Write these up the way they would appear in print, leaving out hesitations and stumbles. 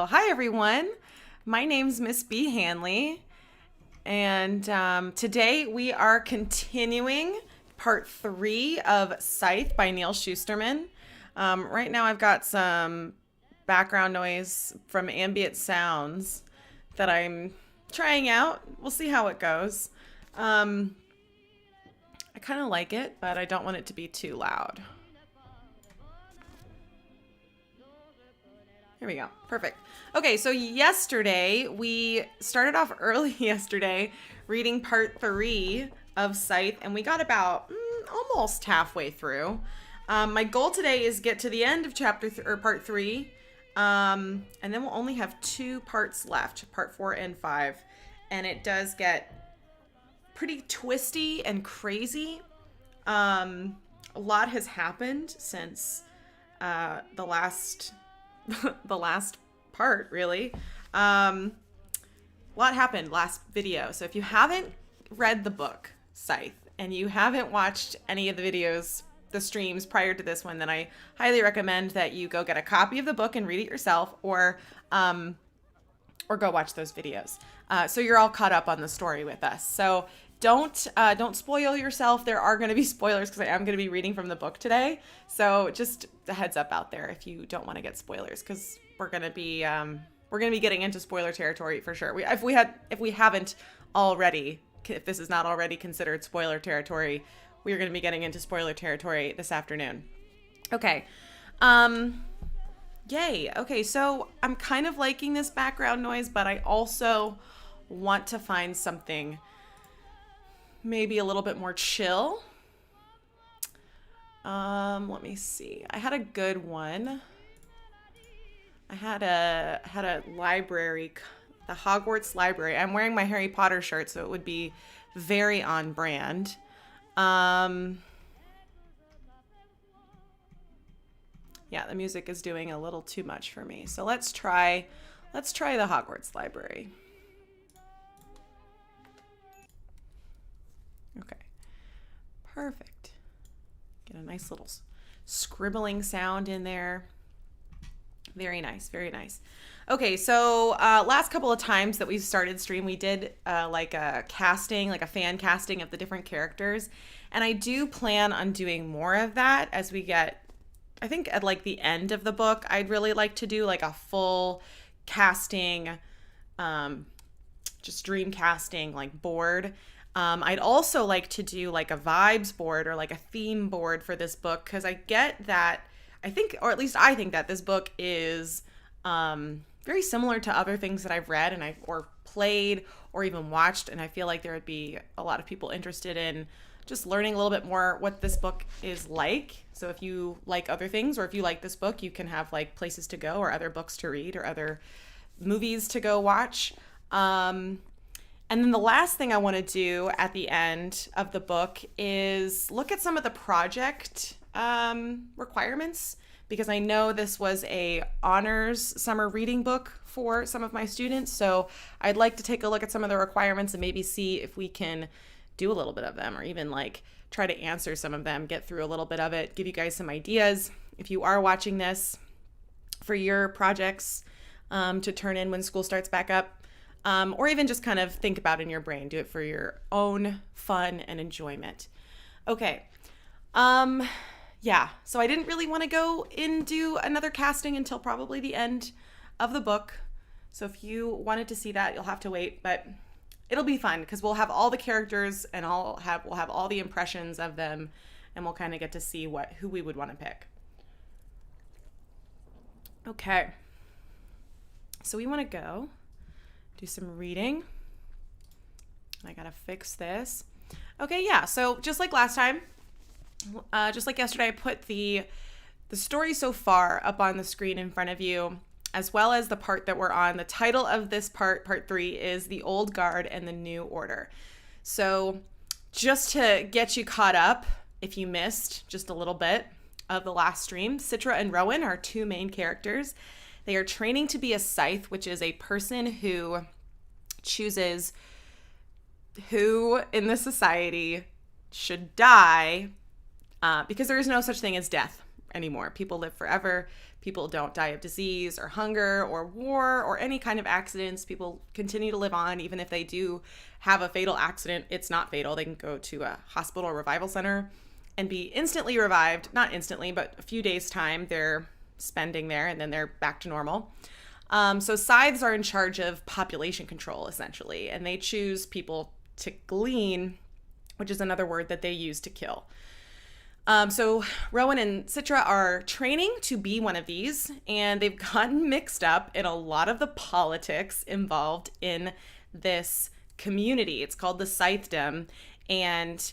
So, hi everyone. My name's Miss B. Hanley, and today we are continuing part 3 of Scythe by Neal Shusterman. Right now, I've got some background noise from ambient sounds that I'm trying out. We'll see how it goes. I kind of like it, but I don't want it to be too loud. Here we go. Perfect. Okay, so yesterday, we started off early yesterday reading part 3 of Scythe, and we got about almost halfway through. My goal today is get to the end of part 3, and then we'll only have 2 parts left, part 4 and 5, and it does get pretty twisty and crazy. A lot has happened since the last part, really. A lot happened last video. So if you haven't read the book, Scythe, and you haven't watched any of the videos, the streams prior to this one, then I highly recommend that you go get a copy of the book and read it yourself, or go watch those videos. So you're all caught up on the story with us. So don't spoil yourself. There are going to be spoilers because I am going to be reading from the book today. So just a heads up out there if you don't want to get spoilers, because we're going to be getting into spoiler territory for sure. If we haven't already, if this is not already considered spoiler territory, we are going to be getting into spoiler territory this afternoon. Okay. Yay. Okay, so I'm kind of liking this background noise, but I also want to find something maybe a little bit more chill. Let me see. I had a good one. I had a library, the Hogwarts library. I'm wearing my Harry Potter shirt, so it would be very on brand. Yeah, the music is doing a little too much for me. So let's try the Hogwarts library. Okay. Perfect. Get a nice little scribbling sound in there. Very nice, very nice. Okay, so last couple of times that we started stream, we did like a fan casting of the different characters. And I do plan on doing more of that as we get, I think at like the end of the book, I'd really like to do like a full casting, just dream casting like board. I'd also like to do like a vibes board or like a theme board for this book, because I get that I think that this book is very similar to other things that I've read or played or even watched, and I feel like there would be a lot of people interested in just learning a little bit more what this book is like. So if you like other things, or if you like this book, you can have like places to go or other books to read or other movies to go watch. And then the last thing I want to do at the end of the book is look at some of the project requirements, because I know this was a honors summer reading book for some of my students. So I'd like to take a look at some of the requirements and maybe see if we can do a little bit of them, or even like try to answer some of them, get through a little bit of it, give you guys some ideas if you are watching this for your projects to turn in when school starts back up. Or even just kind of think about in your brain. Do it for your own fun and enjoyment. Okay. Yeah. So I didn't really want to go and do another casting until probably the end of the book. So if you wanted to see that, you'll have to wait. But it'll be fun because we'll have all the characters and we'll have all the impressions of them, and we'll kind of get to see who we would want to pick. Okay. So we want to go do some reading. I gotta fix this. Okay, yeah, so just like last time, just like yesterday, I put the story so far up on the screen in front of you, as well as the part that we're on. The title of this part 3, is The Old Guard and the New Order. So just to get you caught up, if you missed just a little bit of the last stream, Citra and Rowan are 2 main characters. They are training to be a Scythe, which is a person who chooses who in the society should die, because there is no such thing as death anymore. People live forever. People don't die of disease or hunger or war or any kind of accidents. People continue to live on. Even if they do have a fatal accident, it's not fatal. They can go to a hospital or revival center and be instantly revived. Not instantly, but a few days' time they're spending there, and then they're back to normal. So scythes are in charge of population control, essentially, and they choose people to glean, which is another word that they use to kill. So Rowan and Citra are training to be one of these, and they've gotten mixed up in a lot of the politics involved in this community. It's called the Scythedom, and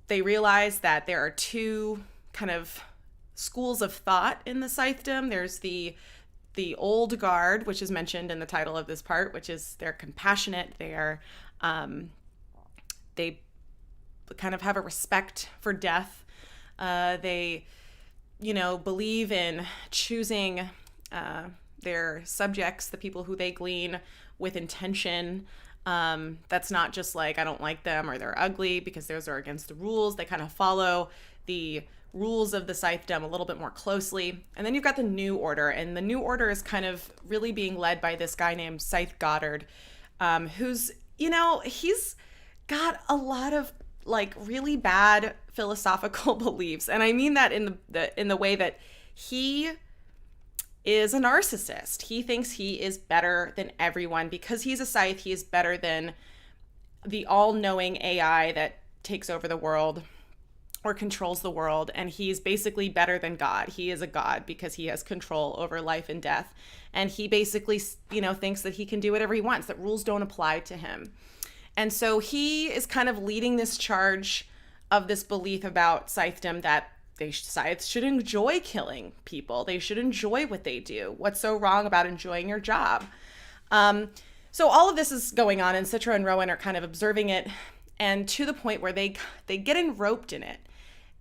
they realize that there are two kind of schools of thought in the Scythedom. There's the old guard, which is mentioned in the title of this part, which is they're compassionate. They kind of have a respect for death. They, believe in choosing their subjects, the people who they glean, with intention. That's not just like, I don't like them or they're ugly, because those are against the rules. They kind of follow the rules of the Scythedom a little bit more closely. And then you've got the New Order, and the New Order is kind of really being led by this guy named Scythe Goddard, who's, he's got a lot of like really bad philosophical beliefs. And I mean that in the way that he is a narcissist. He thinks he is better than everyone because he's a Scythe. He is better than the all-knowing AI that takes over the world or controls the world. And he's basically better than God. He is a god because he has control over life and death. And he basically, thinks that he can do whatever he wants, that rules don't apply to him. And so he is kind of leading this charge of this belief about Scythedom that Scythes should enjoy killing people. They should enjoy what they do. What's so wrong about enjoying your job? So all of this is going on, and Citra and Rowan are kind of observing it, and to the point where they get enroped in it.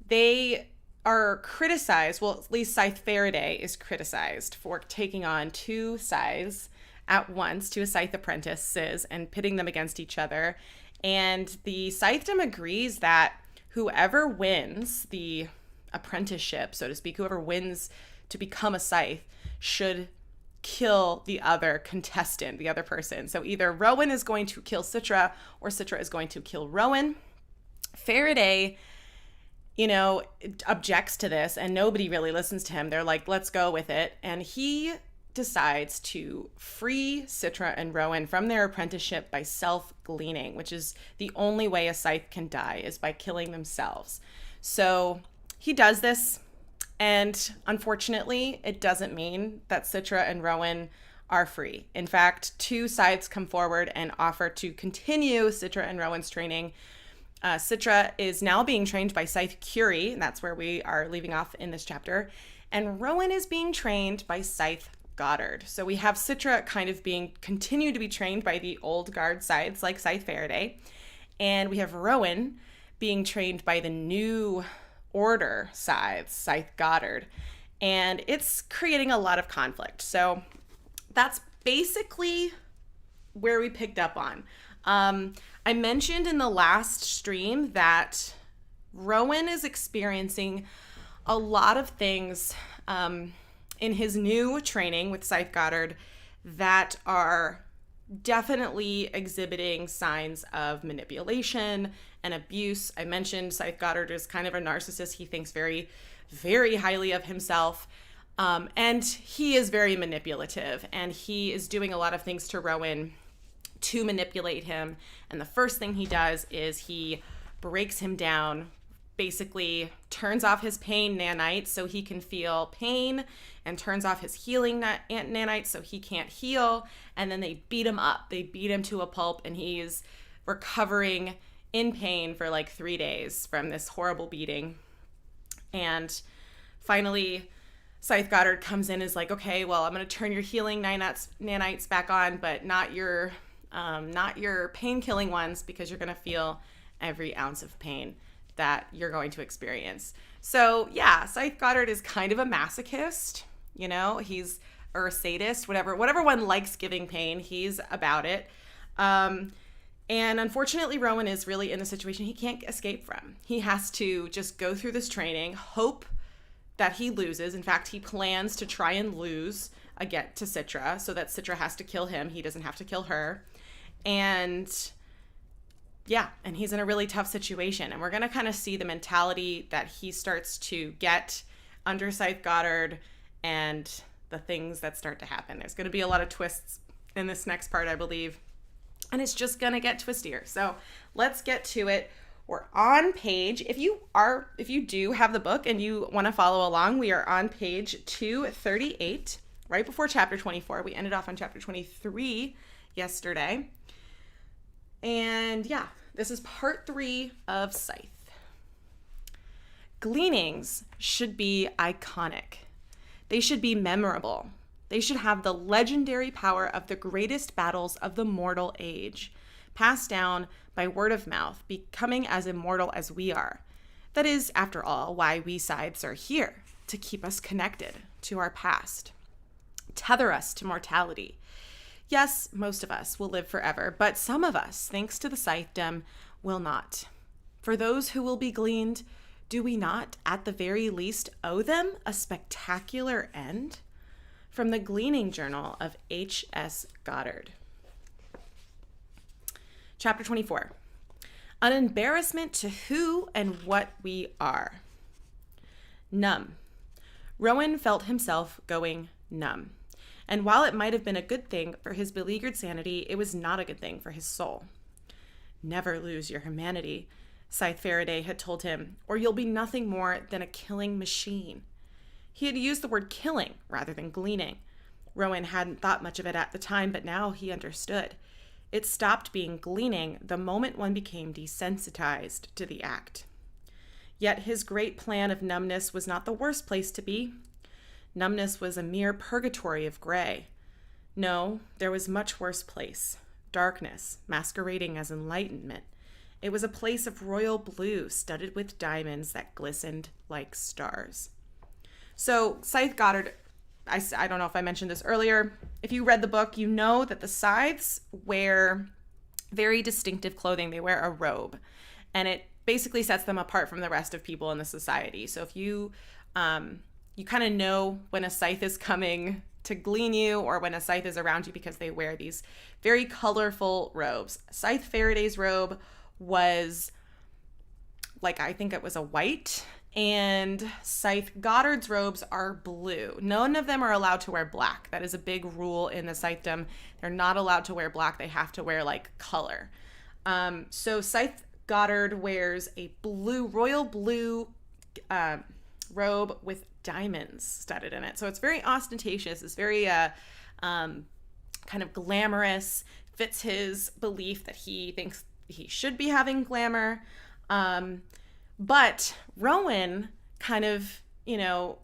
They are criticized, well, at least Scythe Faraday is criticized for taking on two scythes at once, two Scythe apprentices, and pitting them against each other. And the Scythedom agrees that whoever wins the apprenticeship, so to speak, whoever wins to become a Scythe, should kill the other contestant, the other person. So either Rowan is going to kill Citra, or Citra is going to kill Rowan. Faraday, objects to this, and nobody really listens to him. They're like, let's go with it. And he decides to free Citra and Rowan from their apprenticeship by self-gleaning, which is the only way a Scythe can die, is by killing themselves. So he does this, and unfortunately, it doesn't mean that Citra and Rowan are free. In fact, two Scythes come forward and offer to continue Citra and Rowan's training. Citra is now being trained by Scythe Curie, and that's where we are leaving off in this chapter. And Rowan is being trained by Scythe Goddard. So we have Citra kind of continue to be trained by the old guard Scythes like Scythe Faraday. And we have Rowan being trained by the New Order Scythes, Scythe Goddard. And it's creating a lot of conflict. So that's basically where we picked up on. I mentioned in the last stream that Rowan is experiencing a lot of things in his new training with Scythe Goddard that are definitely exhibiting signs of manipulation and abuse. I mentioned Scythe Goddard is kind of a narcissist. He thinks very, very highly of himself. And he is very manipulative, and he is doing a lot of things to Rowan to manipulate him. And the first thing he does is he breaks him down, basically turns off his pain nanites so he can feel pain, and turns off his healing nanites so he can't heal. And then they beat him up. They beat him to a pulp, and he's recovering in pain for like 3 days from this horrible beating. And finally, Scythe Goddard comes in and is like, okay, well, I'm going to turn your healing nanites back on, but not your pain-killing ones, because you're going to feel every ounce of pain that you're going to experience. So yeah, Scythe Goddard is kind of a masochist, he's or a sadist, whatever one likes giving pain, he's about it. And unfortunately, Rowan is really in a situation he can't escape from. He has to just go through this training, hope that he loses. In fact, he plans to try and lose again to Citra so that Citra has to kill him. He doesn't have to kill her. And yeah, and he's in a really tough situation. And we're going to kind of see the mentality that he starts to get under Scythe Goddard and the things that start to happen. There's going to be a lot of twists in this next part, I believe. And it's just going to get twistier. So let's get to it. We're on page, if you do have the book and you want to follow along, we are on page 238, right before chapter 24. We ended off on chapter 23 yesterday. And yeah, this is part 3 of Scythe. Gleanings should be iconic. They should be memorable. They should have the legendary power of the greatest battles of the mortal age, passed down by word of mouth, becoming as immortal as we are. That is, after all, why we Scythes are here, to keep us connected to our past, tether us to mortality. Yes, most of us will live forever, but some of us, thanks to the Scythedom, will not. For those who will be gleaned, do we not, at the very least, owe them a spectacular end? From the Gleaning Journal of H.S. Goddard. Chapter 24. An embarrassment to who and what we are. Numb. Rowan felt himself going numb. And while it might have been a good thing for his beleaguered sanity, it was not a good thing for his soul. Never lose your humanity, Scythe Faraday had told him, or you'll be nothing more than a killing machine. He had used the word killing rather than gleaning. Rowan hadn't thought much of it at the time, but now he understood. It stopped being gleaning the moment one became desensitized to the act. Yet his great plan of numbness was not the worst place to be. Numbness was a mere purgatory of gray. No, there was much worse place. Darkness, masquerading as enlightenment. It was a place of royal blue studded with diamonds that glistened like stars. So Scythe Goddard, I don't know if I mentioned this earlier. If you read the book, you know that the Scythes wear very distinctive clothing. They wear a robe, and it basically sets them apart from the rest of people in the society. So if you kind of know when a Scythe is coming to glean you or when a Scythe is around you because they wear these very colorful robes. Scythe Faraday's robe was I think it was a white, and Scythe Goddard's robes are blue. None of them are allowed to wear black. That is a big rule in the Scythedom. They're not allowed to wear black. They have to wear color. So Scythe Goddard wears a royal blue robe with diamonds studded in it. So it's very ostentatious. It's very kind of glamorous. Fits his belief that he thinks he should be having glamour. But Rowan kind of,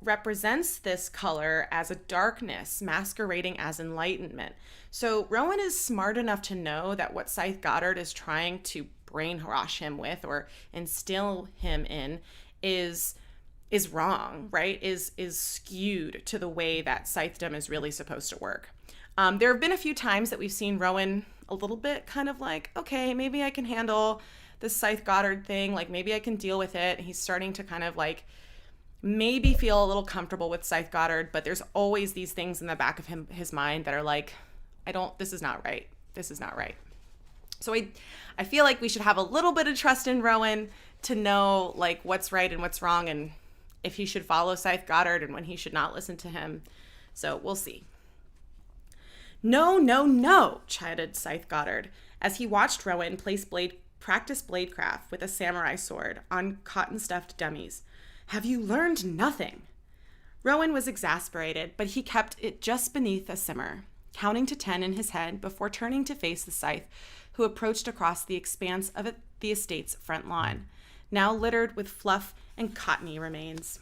represents this color as a darkness masquerading as enlightenment. So Rowan is smart enough to know that what Scythe Goddard is trying to brainwash him with or instill him in is wrong, right? Is skewed to the way that Scythedom is really supposed to work. There have been a few times that we've seen Rowan a little bit kind of okay, maybe I can handle this Scythe Goddard thing, maybe I can deal with it. He's starting to kind of maybe feel a little comfortable with Scythe Goddard, but there's always these things in the back of his mind that are this is not right. This is not right. So I feel like we should have a little bit of trust in Rowan to know what's right and what's wrong and if he should follow Scythe Goddard and when he should not listen to him. So we'll see. No, no, no, chided Scythe Goddard as he watched Rowan practice bladecraft with a samurai sword on cotton-stuffed dummies. Have you learned nothing? Rowan was exasperated, but he kept it just beneath a simmer, counting to 10 in his head before turning to face the Scythe, who approached across the expanse of the estate's front lawn, now littered with fluff and cottony remains.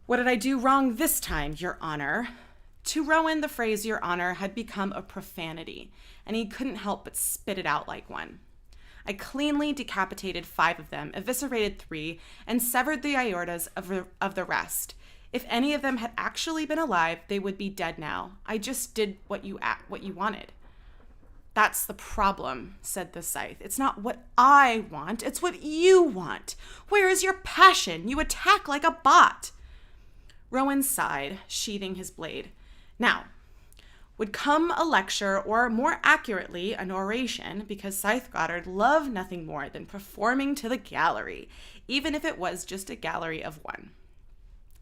What did I do wrong this time, Your Honor? To Rowan, the phrase Your Honor had become a profanity, and he couldn't help but spit it out like one. I cleanly decapitated 5 of them, eviscerated 3, and severed the aortas of the rest. If any of them had actually been alive, they would be dead now. I just did what you wanted. That's the problem, said the Scythe. It's not what I want, it's what you want. Where is your passion? You attack like a bot. Rowan sighed, sheathing his blade. Now, would come a lecture, or more accurately, an oration, because Scythe Goddard loved nothing more than performing to the gallery, even if it was just a gallery of one.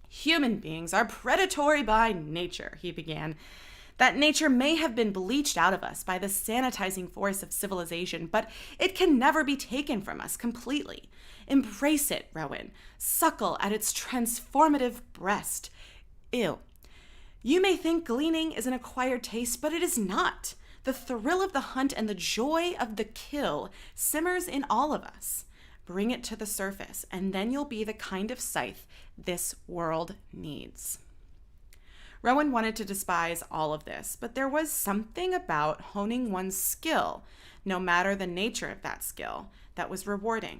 Human beings are predatory by nature, he began. That nature may have been bleached out of us by the sanitizing force of civilization, but it can never be taken from us completely. Embrace it, Rowan. Suckle at its transformative breast. Ew. You may think gleaning is an acquired taste, but it is not. The thrill of the hunt and the joy of the kill simmers in all of us. Bring it to the surface, and then you'll be the kind of scythe this world needs. Rowan wanted to despise all of this, but there was something about honing one's skill, no matter the nature of that skill, that was rewarding.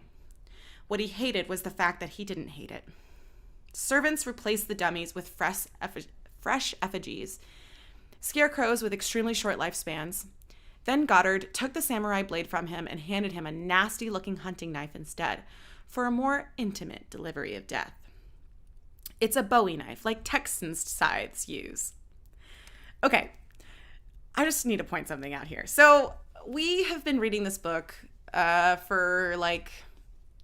What he hated was the fact that he didn't hate it. Servants replaced the dummies with fresh effigies, scarecrows with extremely short lifespans. Then Goddard took the samurai blade from him and handed him a nasty-looking hunting knife instead, for a more intimate delivery of death. It's a Bowie knife, like Texans' scythes use. Okay, I just need to point something out here. So we have been reading this book for like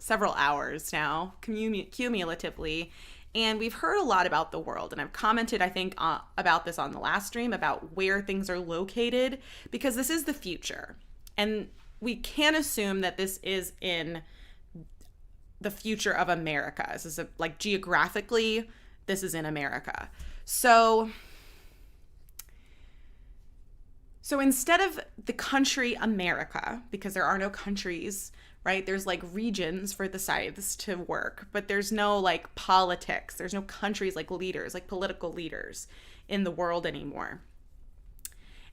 several hours now, cumulatively, and we've heard a lot about the world. And I've commented, I think, about this on the last stream, about where things are located, because this is the future. And we can assume that this is in the future of America. This is like geographically, this is in America. So instead of the country America, because there are no countries, right? There's like regions for the scythes to work, but there's no like politics. There's no countries like leaders, like political leaders in the world anymore.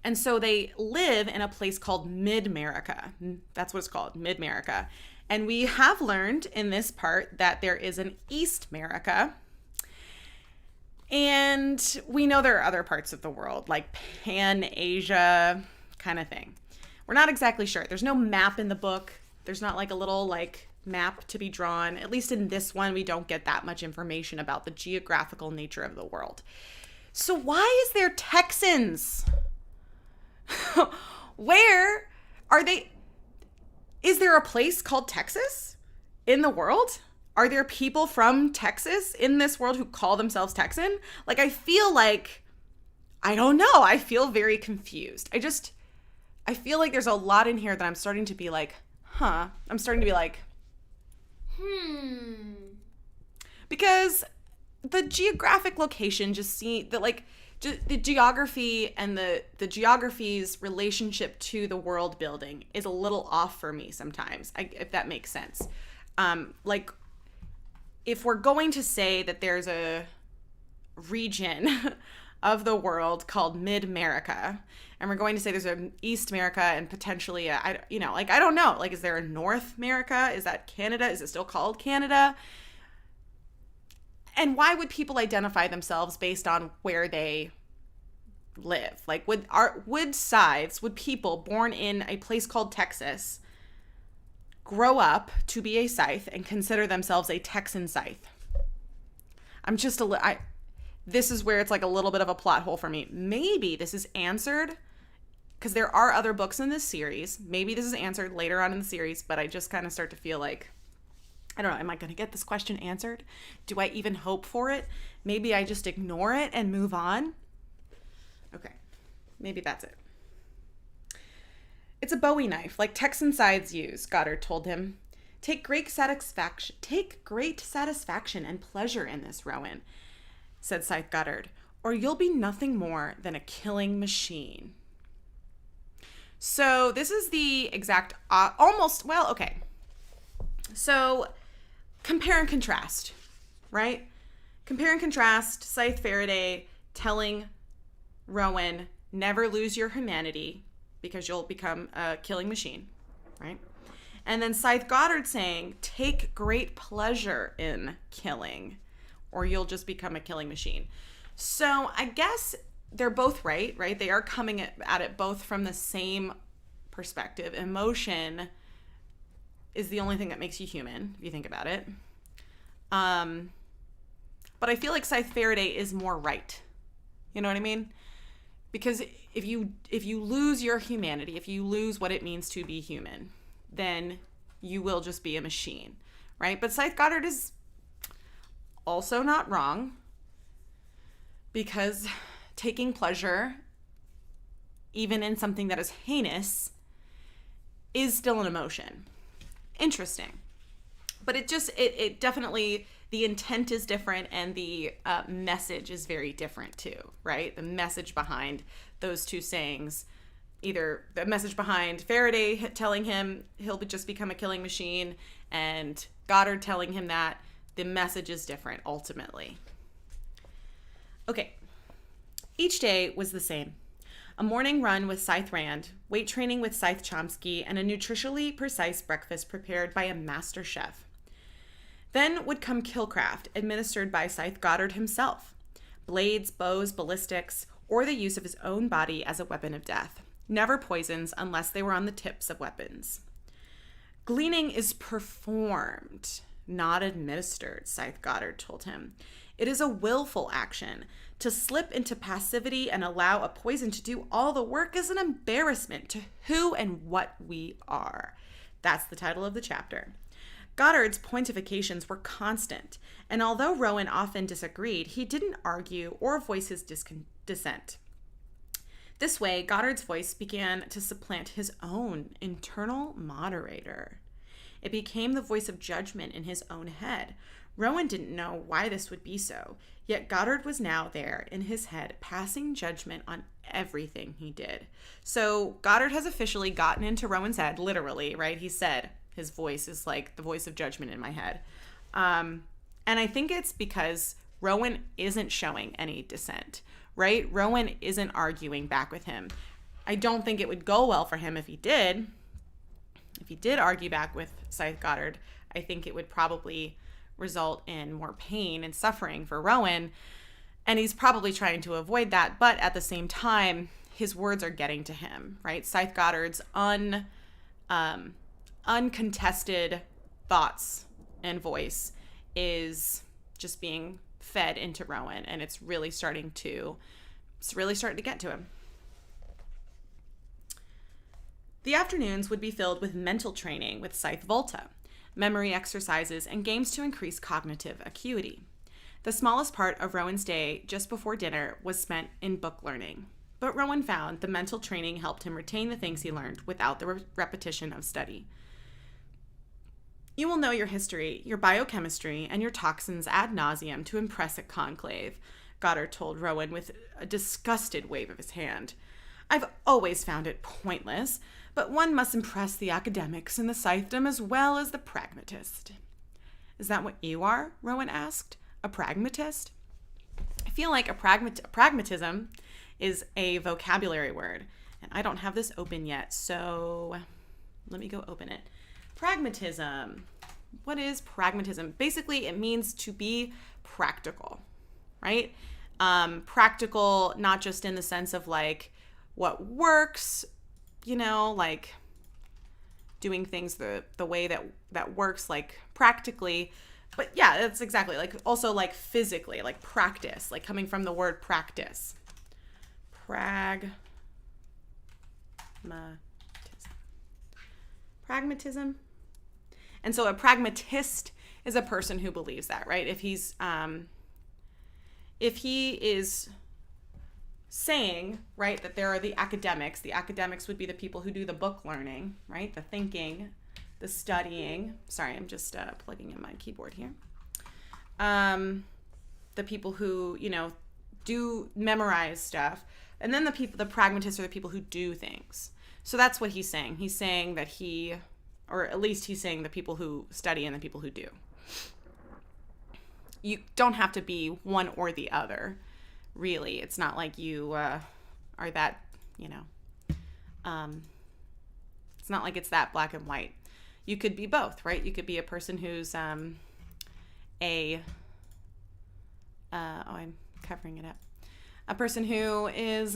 And so they live in a place called Mid-America. That's what it's called, Mid-America. And we have learned in this part that there is an East America. And we know there are other parts of the world, like Pan-Asia kind of thing. We're not exactly sure. There's no map in the book. There's not like a little like map to be drawn. At least in this one, we don't get that much information about the geographical nature of the world. So why is there Texans? Where are they? Is there a place called Texas in the world? Are there people from Texas in this world who call themselves Texan? Like, I feel like, I don't know. I feel very confused. I feel like there's a lot in here that I'm starting to be like, I'm starting to be like, because the geographic location just the geography and the geography's relationship to the world building is a little off for me sometimes, if that makes sense. Like, if we're going to say that there's a region of the world called Mid-America, and we're going to say there's an East America and potentially I don't know. Like, is there a North America? Is that Canada? Is it still called Canada? And why would people identify themselves based on where they live? Like, would people born in a place called Texas grow up to be a scythe and consider themselves a Texan scythe? I'm just this is where it's like a little bit of a plot hole for me. Maybe this is answered because there are other books in this series. Maybe this is answered later on in the series, but I just kind of start to feel like, I don't know, am I going to get this question answered? Do I even hope for it? Maybe I just ignore it and move on? Okay, maybe that's it. It's a Bowie knife, like Texan scythes use, Goddard told him. Take great satisfaction and pleasure in this, Rowan, said Scythe Goddard, or you'll be nothing more than a killing machine. So this is the exact, okay. So compare and contrast, right? Compare and contrast Scythe Faraday telling Rowan, never lose your humanity because you'll become a killing machine, right? And then Scythe Goddard saying, take great pleasure in killing or you'll just become a killing machine. So I guess they're both right? They are coming at it both from the same perspective. Emotion is the only thing that makes you human, if you think about it. But I feel like Scythe Faraday is more right. You know what I mean? Because if you lose your humanity, if you lose what it means to be human, then you will just be a machine, right? But Scythe Goddard is also not wrong, because taking pleasure, even in something that is heinous, is still an emotion. Interesting. But it definitely, the intent is different, and the message is very different too, right? The message behind those two sayings, either the message behind Faraday telling him he'll just become a killing machine, and Goddard telling him that, the message is different ultimately. Okay. Each day was the same. A morning run with Scythe Rand, weight training with Scythe Chomsky, and a nutritionally precise breakfast prepared by a master chef. Then would come killcraft, administered by Scythe Goddard himself. Blades, bows, ballistics, or the use of his own body as a weapon of death. Never poisons unless they were on the tips of weapons. Gleaning is performed, not administered, Scythe Goddard told him. It is a willful action. To slip into passivity and allow a poison to do all the work is an embarrassment to who and what we are. That's the title of the chapter. Goddard's pontifications were constant, and although Rowan often disagreed, he didn't argue or voice his dissent. This way, Goddard's voice began to supplant his own internal moderator. It became the voice of judgment in his own head. Rowan didn't know why this would be so, yet Goddard was now there in his head, passing judgment on everything he did. So Goddard has officially gotten into Rowan's head, literally, right? He said his voice is like the voice of judgment in my head. And I think it's because Rowan isn't showing any dissent, right? Rowan isn't arguing back with him. I don't think it would go well for him if he did. If he did argue back with Scythe Goddard, I think it would probably result in more pain and suffering for Rowan, and he's probably trying to avoid that, but at the same time, his words are getting to him, right? Scythe Goddard's uncontested thoughts and voice is just being fed into Rowan, and it's really starting to get to him. The afternoons would be filled with mental training with Scythe Volta, memory exercises, and games to increase cognitive acuity. The smallest part of Rowan's day just before dinner was spent in book learning, but Rowan found the mental training helped him retain the things he learned without the repetition of study. You will know your history, your biochemistry, and your toxins ad nauseum to impress a conclave, Goddard told Rowan with a disgusted wave of his hand. I've always found it pointless, but one must impress the academics in the Scythedom as well as the pragmatist. Is that what you are? Rowan asked. A pragmatist? I feel like pragmatism is a vocabulary word, and I don't have this open yet, so let me go open it. Pragmatism. What is pragmatism? Basically, it means to be practical, right? Practical, not just in the sense of like what works, like doing things the way that works, like practically. But yeah, that's exactly, like also like physically, like practice, like coming from the word practice. Pragmatism. And so a pragmatist is a person who believes that, right? If he is saying, right, that there are the academics would be the people who do the book learning, right? The thinking, the studying. Sorry, I'm just plugging in my keyboard here. The people who, do memorize stuff. And then the pragmatists are the people who do things. So that's what he's saying. He's saying that or at least he's saying the people who study and the people who do. You don't have to be one or the other, really. It's not like you are that, it's not like it's that black and white. You could be both, right? You could be a person who's I'm covering it up. A person who is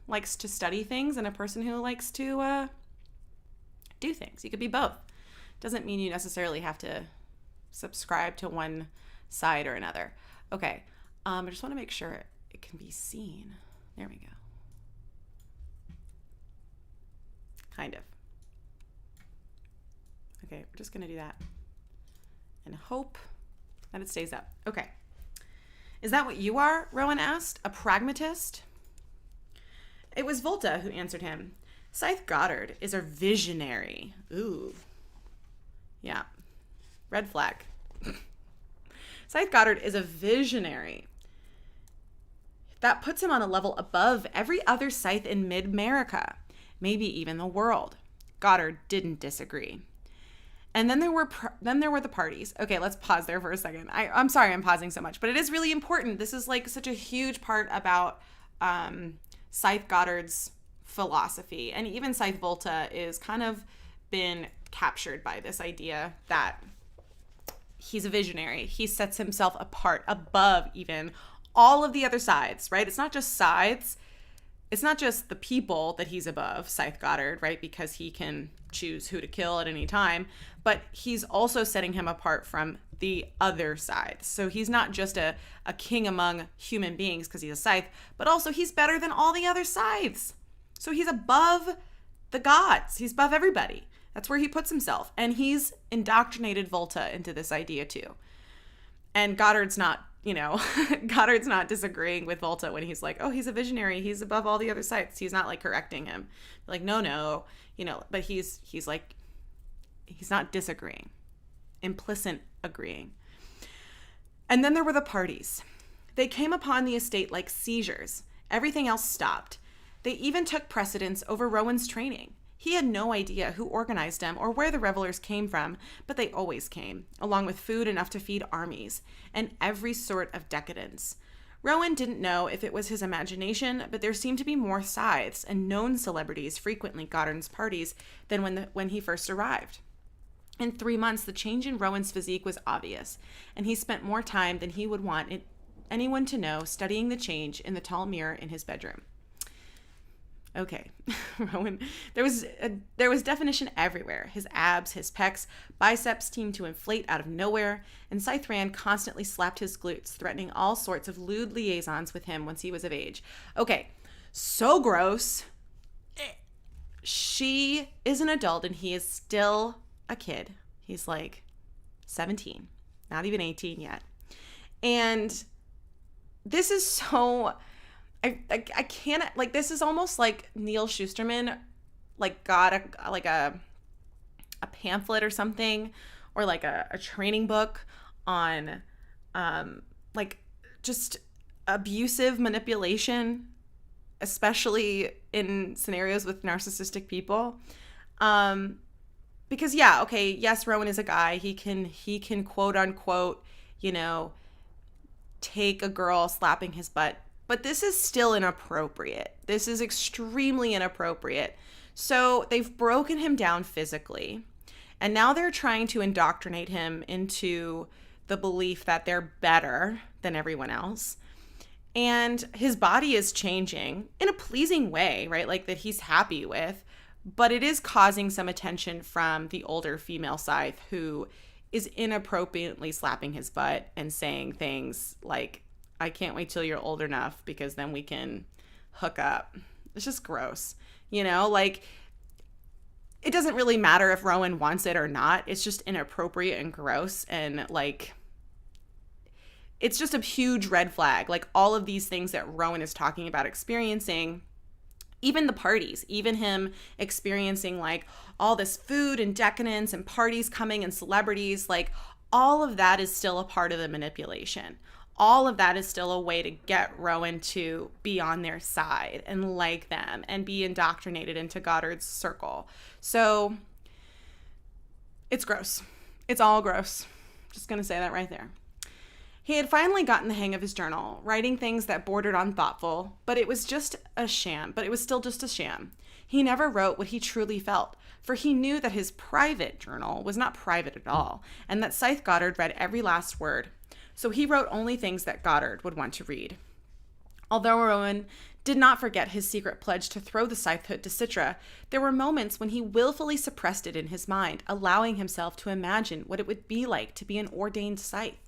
likes to study things and a person who likes to do things. You could be both. Doesn't mean you necessarily have to subscribe to one side or another. Okay. I just want to make sure it can be seen. There we go. Kind of. Okay, we're just going to do that and hope that it stays up. Okay. Is that what you are? Rowan asked. A pragmatist? It was Volta who answered him. Scythe Goddard is a visionary. Ooh. Yeah. Red flag. Scythe Goddard is a visionary. That puts him on a level above every other Scythe in mid-America, maybe even the world. Goddard didn't disagree. And then there were the parties. Okay, let's pause there for a second. I'm sorry I'm pausing so much, but it is really important. This is like such a huge part about Scythe Goddard's philosophy. And even Scythe Volta is kind of been captured by this idea that he's a visionary. He sets himself apart above even all of the other sides, right? It's not just sides. It's not just the people that he's above, Scythe Goddard, right? Because he can choose who to kill at any time, but he's also setting him apart from the other side. So he's not just a king among human beings because he's a Scythe, but also he's better than all the other Scythes. So he's above the gods. He's above everybody. That's where he puts himself. And he's indoctrinated Volta into this idea too. And Goddard's not, Goddard's not disagreeing with Volta when he's like, oh, he's a visionary. He's above all the other Scythes. He's not like correcting him. Like, no, but he's like, he's not disagreeing. Implicit agreeing. And then there were the parties. They came upon the estate like seizures. Everything else stopped. They even took precedence over Rowan's training. He had no idea who organized them or where the revelers came from, but they always came, along with food enough to feed armies, and every sort of decadence. Rowan didn't know if it was his imagination, but there seemed to be more Scythes and known celebrities frequently Goddard's parties than when he first arrived. In 3 months, the change in Rowan's physique was obvious, and he spent more time than he would want anyone to know studying the change in the tall mirror in his bedroom. Okay, Rowan, there was definition everywhere. His abs, his pecs, biceps seemed to inflate out of nowhere, and Scythe Rand constantly slapped his glutes, threatening all sorts of lewd liaisons with him once he was of age. Okay, so gross. She is an adult and he is still a kid. He's like 17, not even 18 yet. And this is so... I can't, like, this is almost like Neal Shusterman, like, got a pamphlet or something, or like a training book on, like, just abusive manipulation, especially in scenarios with narcissistic people. Because, yeah, okay, yes, Rowan is a guy. He can quote unquote, take a girl slapping his butt. But this is still inappropriate. This is extremely inappropriate. So they've broken him down physically. And now they're trying to indoctrinate him into the belief that they're better than everyone else. And his body is changing in a pleasing way, right? Like that he's happy with. But it is causing some attention from the older female Scythe who is inappropriately slapping his butt and saying things like, I can't wait till you're old enough because then we can hook up. It's just gross. Like, it doesn't really matter if Rowan wants it or not. It's just inappropriate and gross. And, like, it's just a huge red flag. Like, all of these things that Rowan is talking about experiencing, even the parties, even him experiencing, like, all this food and decadence and parties coming and celebrities, like, all of that is still a part of the manipulation. All of that is still a way to get Rowan to be on their side and like them and be indoctrinated into Goddard's circle. So it's gross. It's all gross. Just going to say that right there. He had finally gotten the hang of his journal, writing things that bordered on thoughtful, but it was just a sham. But it was still just a sham. He never wrote what he truly felt, for he knew that his private journal was not private at all, and that Scythe Goddard read every last word. So he wrote only things that Goddard would want to read. Although Rowan did not forget his secret pledge to throw the Scythehood to Citra, there were moments when he willfully suppressed it in his mind, allowing himself to imagine what it would be like to be an ordained Scythe.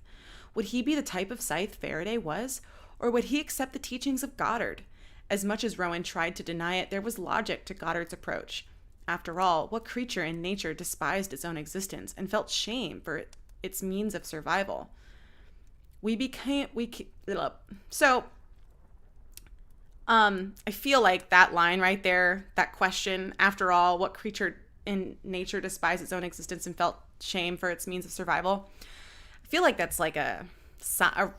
Would he be the type of Scythe Faraday was, or would he accept the teachings of Goddard? As much as Rowan tried to deny it, there was logic to Goddard's approach. After all, what creature in nature despised its own existence and felt shame for its means of survival? I feel like that line right there, that question, after all, what creature in nature despised its own existence and felt shame for its means of survival? I feel like that's like a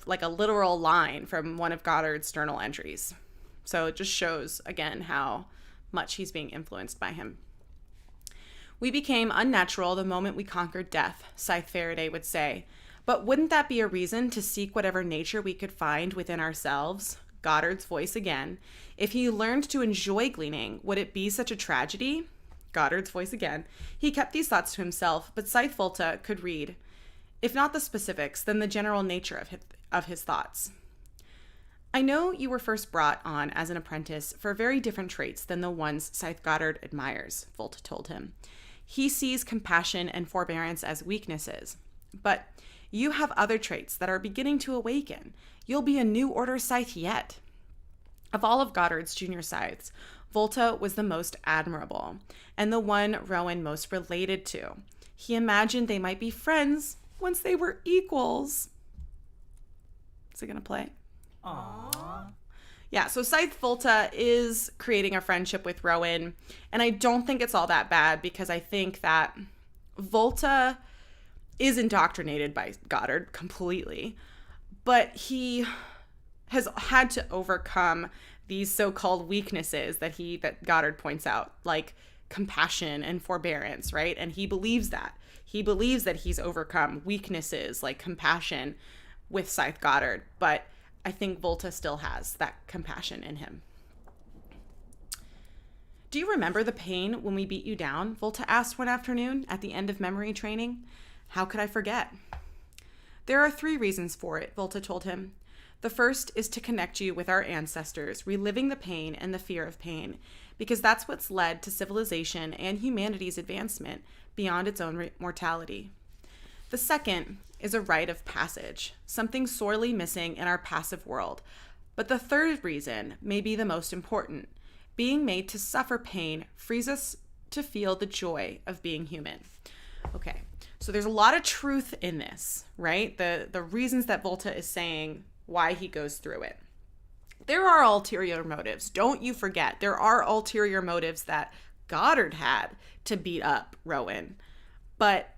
literal line from one of Goddard's journal entries. So it just shows, again, how much he's being influenced by him. We became unnatural the moment we conquered death, Scythe Faraday would say. But wouldn't that be a reason to seek whatever nature we could find within ourselves? Goddard's voice again. If he learned to enjoy gleaning, would it be such a tragedy? Goddard's voice again. He kept these thoughts to himself, but Scythe Volta could read. If not the specifics, then the general nature of his thoughts. I know you were first brought on as an apprentice for very different traits than the ones Scythe Goddard admires, Volta told him. He sees compassion and forbearance as weaknesses. But you have other traits that are beginning to awaken. You'll be a new order Scythe yet. Of all of Goddard's junior Scythes, Volta was the most admirable, and the one Rowan most related to. He imagined they might be friends once they were equals. Is it going to play? Aww. Yeah, so Scythe Volta is creating a friendship with Rowan, and I don't think it's all that bad because I think that Volta is indoctrinated by Goddard completely, but he has had to overcome these so-called weaknesses that Goddard points out, like compassion and forbearance, right? And he believes that. He believes that he's overcome weaknesses like compassion with Scythe Goddard, but I think Volta still has that compassion in him. Do you remember the pain when we beat you down? Volta asked one afternoon at the end of memory training. How could I forget? There are 3 reasons for it, Volta told him. The first is to connect you with our ancestors, reliving the pain and the fear of pain, because that's what's led to civilization and humanity's advancement beyond its own mortality. The second is a rite of passage, something sorely missing in our passive world. But the third reason may be the most important. Being made to suffer pain frees us to feel the joy of being human. Okay, so there's a lot of truth in this, right? The reasons that Volta is saying why he goes through it. There are ulterior motives. Don't you forget, there are ulterior motives that Goddard had to beat up Rowan. But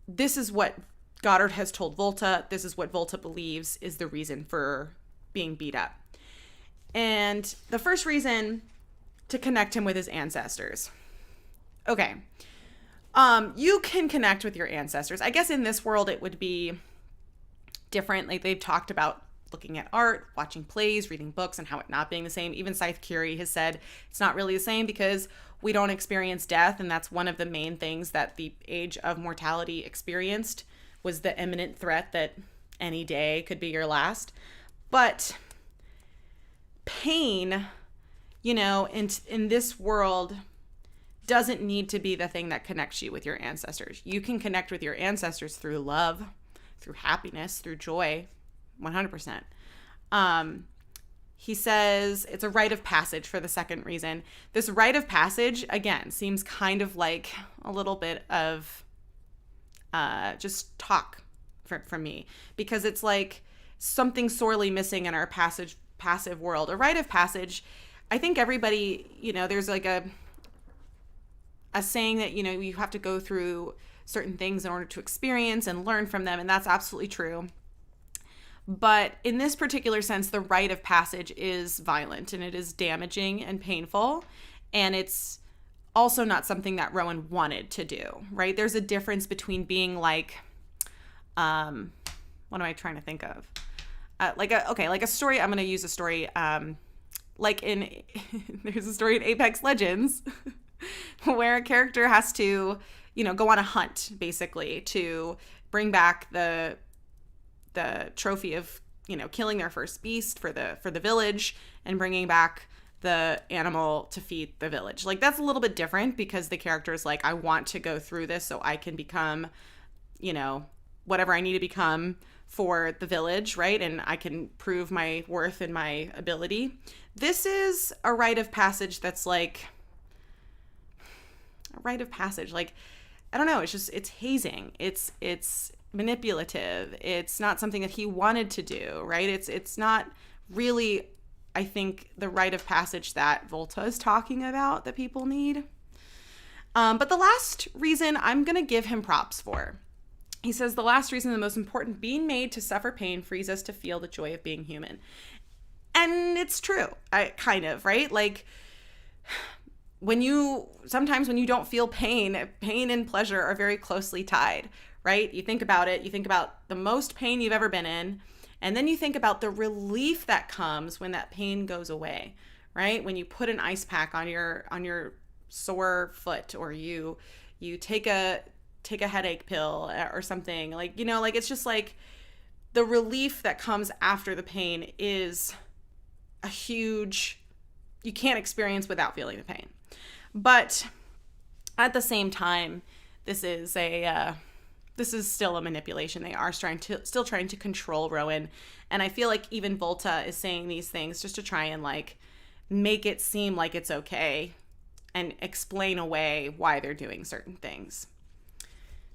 this is what Goddard has told Volta. This is what Volta believes is the reason for being beat up. And the first reason, to connect him with his ancestors. Okay. You can connect with your ancestors. I guess in this world it would be different. Like they've talked about looking at art, watching plays, reading books, and how it not being the same. Even Scythe Curie has said it's not really the same because we don't experience death, and that's one of the main things that the age of mortality experienced, was the imminent threat that any day could be your last. But pain, in this world doesn't need to be the thing that connects you with your ancestors. You can connect with your ancestors through love, through happiness, through joy, 100%. He says it's a rite of passage for the second reason. This rite of passage, again, seems kind of like a little bit of just talk from me, because it's like something sorely missing in our passive world. A rite of passage, I think everybody, there's like a saying that, you have to go through certain things in order to experience and learn from them, and that's absolutely true. But in this particular sense, the rite of passage is violent, and it is damaging and painful, and it's also not something that Rowan wanted to do, right? There's a difference between being like, what am I trying to think of? Like a story. I'm going to use a story. There's a story in Apex Legends where a character has to, go on a hunt basically to bring back the trophy of, killing their first beast for the village and bringing back the animal to feed the village. Like, that's a little bit different because the character is like, I want to go through this so I can become, whatever I need to become for the village, right? And I can prove my worth and my ability. This is a rite of passage that's like a rite of passage. Like, I don't know, it's hazing. It's manipulative. It's not something that he wanted to do, right? It's not really, I think, the rite of passage that Volta is talking about that people need. But the last reason I'm going to give him props for. He says the last reason, the most important, being made to suffer pain frees us to feel the joy of being human. And it's true, kind of, right? Like, sometimes when you don't feel pain and pleasure are very closely tied, right? You think about it, you think about the most pain you've ever been in, and then you think about the relief that comes when that pain goes away, right? When you put an ice pack on your sore foot, or you take a headache pill or something, like, like, it's just like the relief that comes after the pain is a huge, you can't experience without feeling the pain. But at the same time, this is still a manipulation. They are still trying to control Rowan. And I feel like even Volta is saying these things just to try and like make it seem like it's okay and explain away why they're doing certain things.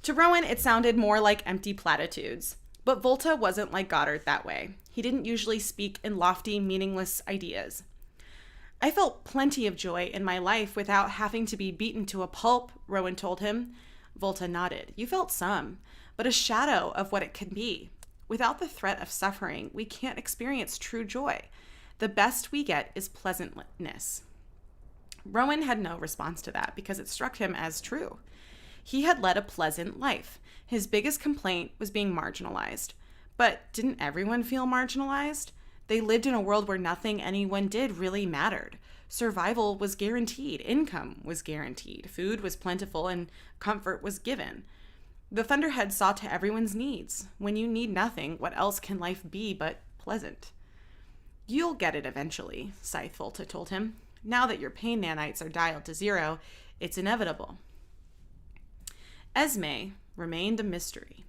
To Rowan, it sounded more like empty platitudes. But Volta wasn't like Goddard that way. He didn't usually speak in lofty, meaningless ideas. I felt plenty of joy in my life without having to be beaten to a pulp, Rowan told him. Volta nodded. You felt some, but a shadow of what it can be. Without the threat of suffering, we can't experience true joy. The best we get is pleasantness. Rowan had no response to that because it struck him as true. He had led a pleasant life. His biggest complaint was being marginalized. But didn't everyone feel marginalized? They lived in a world where nothing anyone did really mattered. Survival was guaranteed. Income was guaranteed. Food was plentiful and comfort was given. The Thunderhead saw to everyone's needs. When you need nothing, what else can life be but pleasant? You'll get it eventually, Scythe Volta told him. Now that your pain nanites are dialed to 0, it's inevitable. Esme remained a mystery.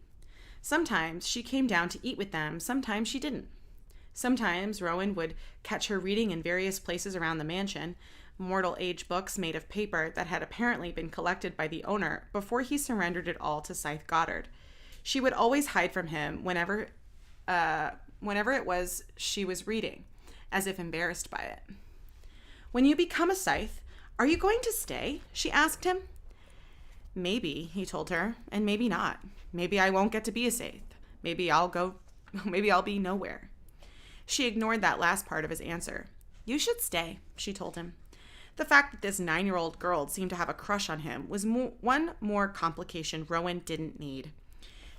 Sometimes she came down to eat with them, sometimes she didn't. Sometimes Rowan would catch her reading in various places around the mansion, mortal age books made of paper that had apparently been collected by the owner before he surrendered it all to Scythe Goddard. She would always hide from him whenever it was she was reading, as if embarrassed by it. When you become a Scythe, are you going to stay? She asked him. Maybe, he told her, and maybe not. Maybe I won't get to be a Scythe. Maybe I'll be nowhere. She ignored that last part of his answer. You should stay, she told him. The fact that this 9-year-old girl seemed to have a crush on him was one more complication Rowan didn't need.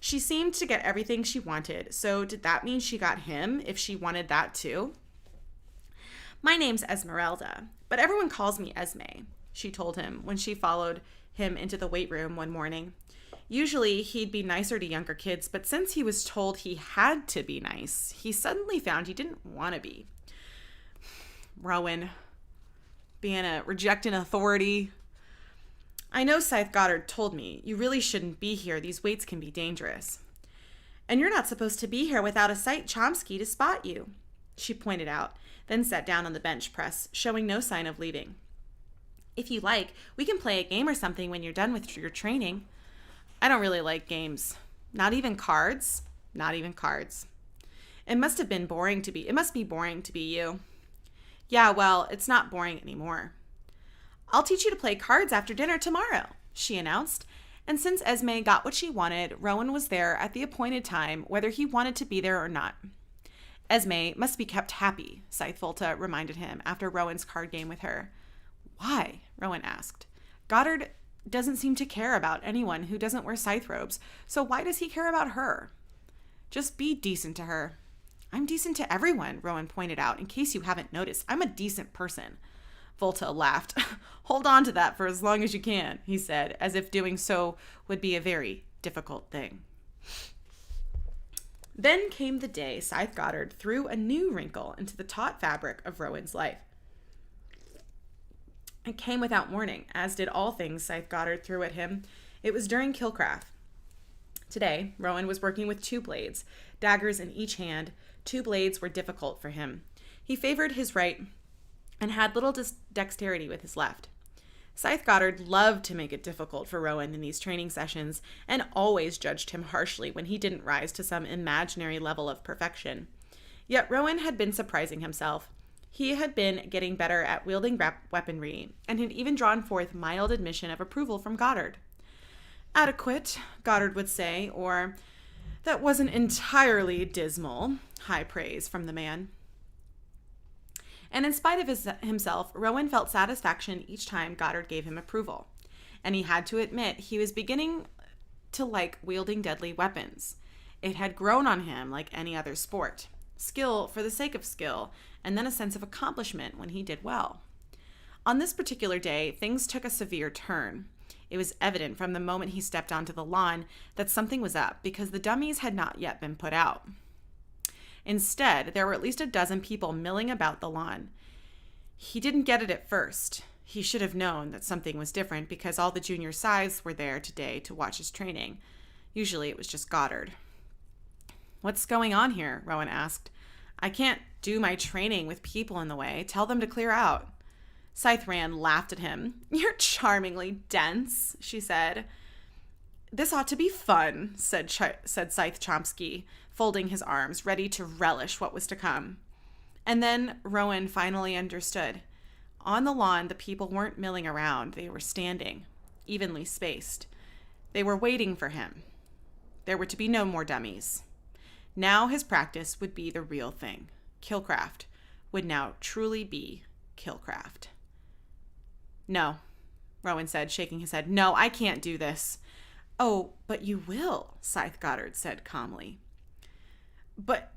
She seemed to get everything she wanted, so did that mean she got him if she wanted that too? My name's Esmeralda, but everyone calls me Esme, she told him when she followed him into the weight room one morning. Usually he'd be nicer to younger kids, but since he was told he had to be nice, he suddenly found he didn't want to be. Rowan, rejecting authority. I know Scythe Goddard told me, you really shouldn't be here. These weights can be dangerous. And you're not supposed to be here without a sight Chomsky to spot you, she pointed out, then sat down on the bench press, showing no sign of leaving. If you like, we can play a game or something when you're done with your training. I don't really like games. Not even cards. Not even cards. It must be boring to be you. Yeah, well, it's not boring anymore. I'll teach you to play cards after dinner tomorrow, she announced. And since Esme got what she wanted, Rowan was there at the appointed time, whether he wanted to be there or not. Esme must be kept happy, Scythe Volta reminded him after Rowan's card game with her. Why? Rowan asked. Goddard doesn't seem to care about anyone who doesn't wear scythe robes, so why does he care about her? Just be decent to her. I'm decent to everyone, Rowan pointed out, in case you haven't noticed. I'm a decent person. Volta laughed. Hold on to that for as long as you can, he said, as if doing so would be a very difficult thing. Then came the day Scythe Goddard threw a new wrinkle into the taut fabric of Rowan's life. It came without warning, as did all things Scythe Goddard threw at him. It was during Killcraft. Today, Rowan was working with 2 blades, daggers in each hand. 2 blades were difficult for him. He favored his right and had little dexterity with his left. Scythe Goddard loved to make it difficult for Rowan in these training sessions and always judged him harshly when he didn't rise to some imaginary level of perfection. Yet Rowan had been surprising himself. He had been getting better at wielding weaponry and had even drawn forth mild admission of approval from Goddard. Adequate, Goddard would say, or that wasn't entirely dismal, high praise from the man. And in spite of himself, Rowan felt satisfaction each time Goddard gave him approval. And he had to admit he was beginning to like wielding deadly weapons. It had grown on him like any other sport. Skill for the sake of skill, and then a sense of accomplishment when he did well. On this particular day, things took a severe turn. It was evident from the moment he stepped onto the lawn that something was up because the dummies had not yet been put out. Instead, there were at least a dozen people milling about the lawn. He didn't get it at first. He should have known that something was different because all the junior Scythes were there today to watch his training. Usually it was just Goddard. "What's going on here?" Rowan asked. "I can't do my training with people in the way. Tell them to clear out." Scythe Rand laughed at him. "You're charmingly dense," she said. "This ought to be fun," said Scythe Chomsky, folding his arms, ready to relish what was to come. And then Rowan finally understood. On the lawn, the people weren't milling around. They were standing, evenly spaced. They were waiting for him. There were to be no more dummies. Now his practice would be the real thing. Killcraft would now truly be killcraft. "No," Rowan said, shaking his head. "No, I can't do this." "Oh, but you will," Scythe Goddard said calmly. But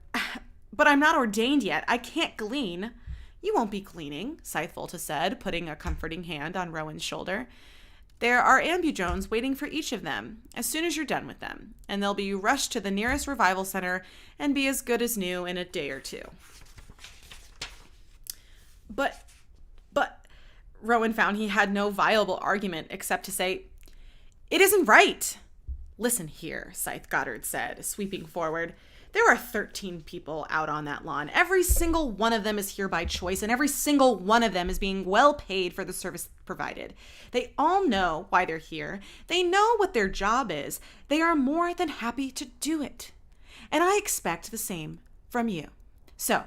I'm not ordained yet. I can't glean." "You won't be gleaning," Scythe Volta said, putting a comforting hand on Rowan's shoulder. "There are ambudrones waiting for each of them as soon as you're done with them, and they'll be rushed to the nearest revival center and be as good as new in a day or 2. But, Rowan found he had no viable argument except to say, "It isn't right." "Listen here," Scythe Goddard said, sweeping forward. "There are 13 people out on that lawn. Every single one of them is here by choice, and every single one of them is being well paid for the service provided. They all know why they're here. They know what their job is. They are more than happy to do it. And I expect the same from you. So,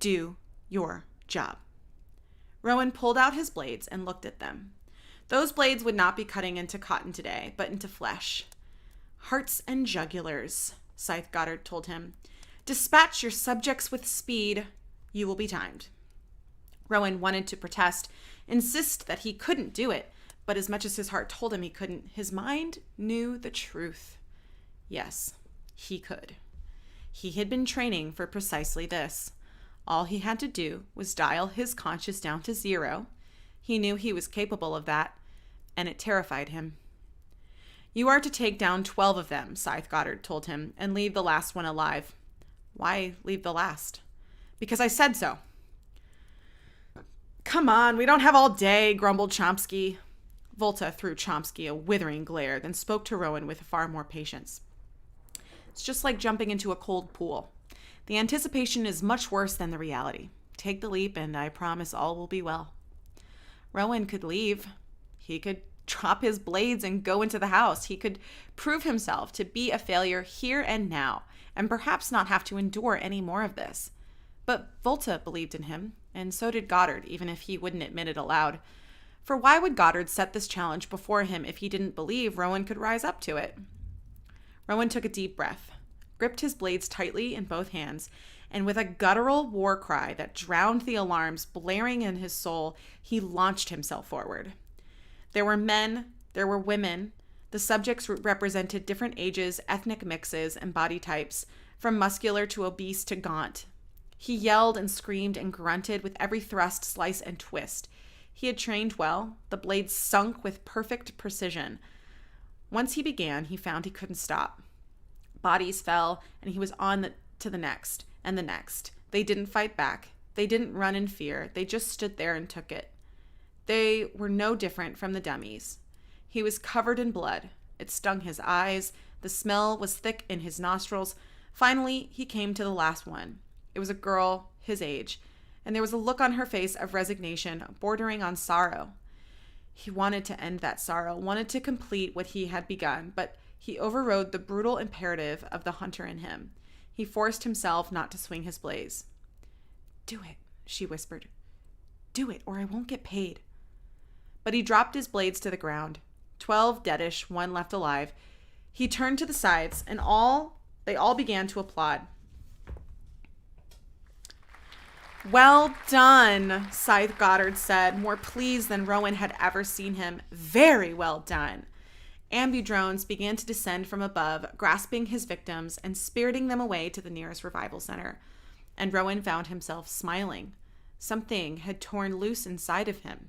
do your job." Rowan pulled out his blades and looked at them. Those blades would not be cutting into cotton today, but into flesh. "Hearts and jugulars," Scythe Goddard told him. "Dispatch your subjects with speed. You will be timed." Rowan wanted to protest, insist that he couldn't do it, but as much as his heart told him he couldn't, his mind knew the truth. Yes, he could. He had been training for precisely this. All he had to do was dial his conscience down to 0. He knew he was capable of that, and it terrified him. "You are to take down 12 of them," Scythe Goddard told him, "and leave the last one alive." "Why leave the last?" "Because I said so." "Come on, we don't have all day," grumbled Chomsky. Volta threw Chomsky a withering glare, then spoke to Rowan with far more patience. "It's just like jumping into a cold pool. The anticipation is much worse than the reality. Take the leap, and I promise all will be well." Rowan could leave. He could drop his blades and go into the house. He could prove himself to be a failure here and now, and perhaps not have to endure any more of this. But Volta believed in him, and so did Goddard, even if he wouldn't admit it aloud. For why would Goddard set this challenge before him if he didn't believe Rowan could rise up to it? Rowan took a deep breath, gripped his blades tightly in both hands, and with a guttural war cry that drowned the alarms blaring in his soul, he launched himself forward. There were men, there were women. The subjects represented different ages, ethnic mixes, and body types, from muscular to obese to gaunt. He yelled and screamed and grunted with every thrust, slice, and twist. He had trained well. The blades sunk with perfect precision. Once he began, he found he couldn't stop. Bodies fell, and he was on to the next and the next. They didn't fight back. They didn't run in fear. They just stood there and took it. They were no different from the dummies. He was covered in blood. It stung his eyes. The smell was thick in his nostrils. Finally, he came to the last one. It was a girl his age, and there was a look on her face of resignation bordering on sorrow. He wanted to end that sorrow, wanted to complete what he had begun, but he overrode the brutal imperative of the hunter in him. He forced himself not to swing his blaze. "Do it," she whispered. "Do it, or I won't get paid." But he dropped his blades to the ground. 12 deadish, one left alive. He turned to the sides, and they all began to applaud. "Well done," Scythe Goddard said, more pleased than Rowan had ever seen him. "Very well done." Ambudrones began to descend from above, grasping his victims and spiriting them away to the nearest revival center. And Rowan found himself smiling. Something had torn loose inside of him.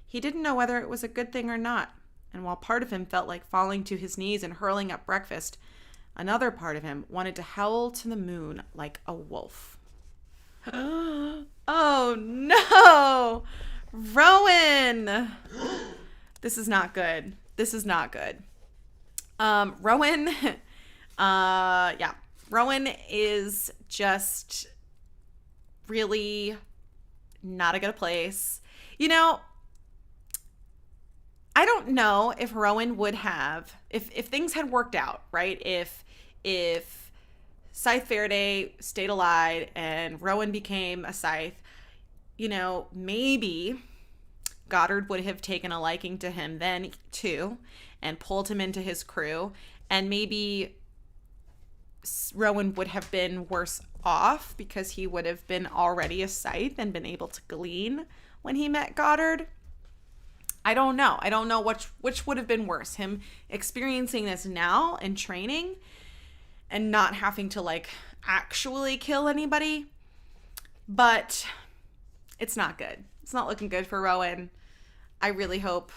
He didn't know whether it was a good thing or not. And while part of him felt like falling to his knees and hurling up breakfast, another part of him wanted to howl to the moon like a wolf. Oh no! Rowan! This is not good. This is not good. Rowan, Rowan is just really not a good place. You know, I don't know if Rowan would have, if things had worked out, right? If Scythe Faraday stayed alive and Rowan became a Scythe, you know, maybe Goddard would have taken a liking to him then too and pulled him into his crew, and maybe Rowan would have been worse off because he would have been already a Scythe and been able to glean when he met Goddard. I don't know. I don't know which would have been worse, him experiencing this now and training and not having to like actually kill anybody. But it's not good. It's not looking good for Rowan. I really hope.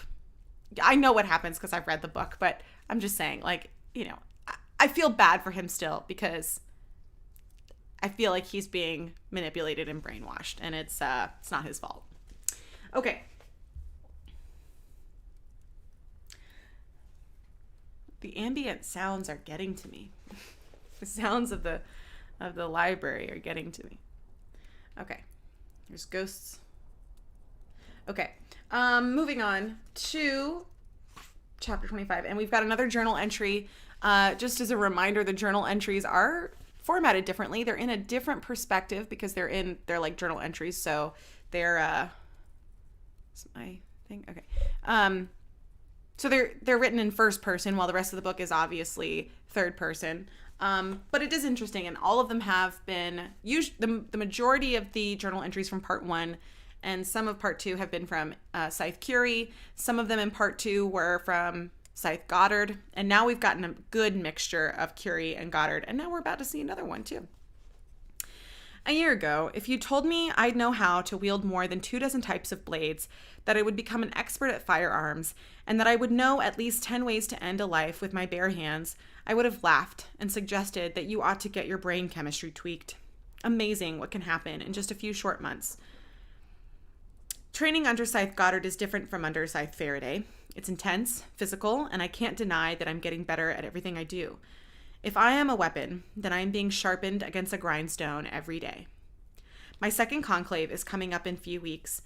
I know what happens because I've read the book, but I'm just saying, like, you know, I feel bad for him still because I feel like he's being manipulated and brainwashed, and it's not his fault. Okay. The ambient sounds are getting to me. The sounds of the library are getting to me. Okay. There's ghosts. Okay. Moving on to chapter 25. And we've got another journal entry. Just as a reminder, the journal entries are formatted differently. They're in a different perspective because they're like journal entries. So they're, is my thing? Okay. So they're written in first person while the rest of the book is obviously third person. But it is interesting, and all of them have been the majority of the journal entries from part 1 and some of part 2 have been from Scythe Curie. Some of them in part 2 were from Scythe Goddard, and now we've gotten a good mixture of Curie and Goddard, and now we're about to see another one too. A year ago, if you told me I'd know how to wield more than 24 types of blades, that I would become an expert at firearms, and that I would know at least 10 ways to end a life with my bare hands, I would have laughed and suggested that you ought to get your brain chemistry tweaked. Amazing what can happen in just a few short months. Training under Scythe Goddard is different from under Scythe Faraday. It's intense, physical, and I can't deny that I'm getting better at everything I do. If I am a weapon, then I am being sharpened against a grindstone every day. My second conclave is coming up in a few weeks.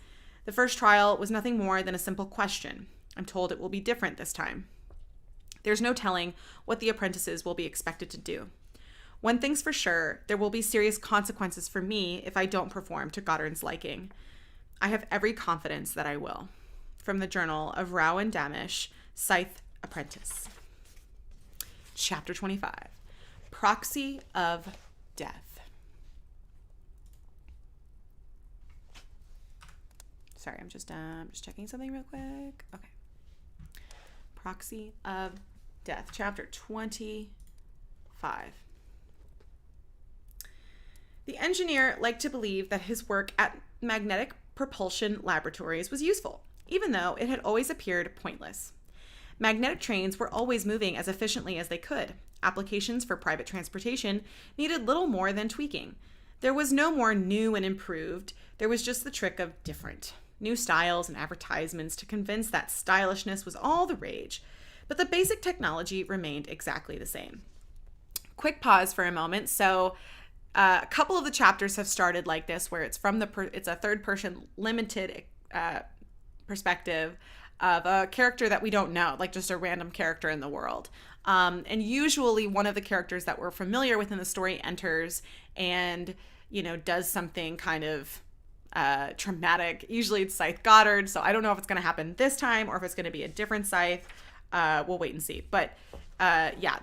The first trial was nothing more than a simple question. I'm told it will be different this time. There's no telling what the apprentices will be expected to do. One thing's for sure, there will be serious consequences for me if I don't perform to Goddard's liking. I have every confidence that I will. From the Journal of Rowan Damish, Scythe Apprentice. Chapter 25. Proxy of Death. Sorry, I'm just checking something real quick. Okay. Proxy of Death, chapter 25. The engineer liked to believe that his work at magnetic propulsion laboratories was useful, even though it had always appeared pointless. Magnetic trains were always moving as efficiently as they could. Applications for private transportation needed little more than tweaking. There was no more new and improved. There was just the trick of different. New styles and advertisements to convince that stylishness was all the rage. But the basic technology remained exactly the same. Quick pause for a moment. So a couple of the chapters have started like this, where it's from it's a third person limited perspective of a character that we don't know, like just a random character in the world. And usually one of the characters that we're familiar with in the story enters and, does something kind of traumatic. Usually it's Scythe Goddard, so I don't know if it's going to happen this time or if it's going to be a different Scythe. We'll wait and see. But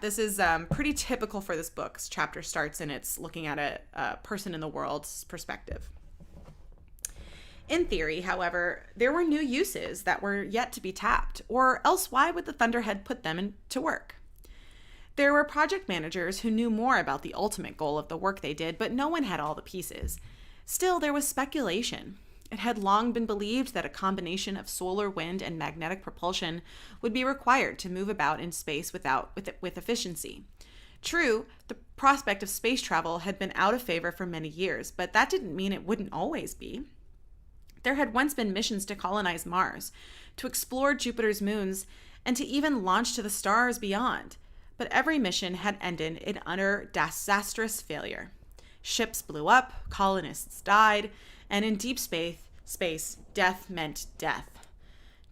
this is pretty typical for this book. This chapter starts and it's looking at a person in the world's perspective. In theory, however, there were new uses that were yet to be tapped, or else why would the Thunderhead put them to work? There were project managers who knew more about the ultimate goal of the work they did, but no one had all the pieces. Still, there was speculation. It had long been believed that a combination of solar, wind, and magnetic propulsion would be required to move about in space with efficiency. True, the prospect of space travel had been out of favor for many years, but that didn't mean it wouldn't always be. There had once been missions to colonize Mars, to explore Jupiter's moons, and to even launch to the stars beyond. But every mission had ended in utter disastrous failure. Ships blew up, colonists died, and in deep space, death meant death.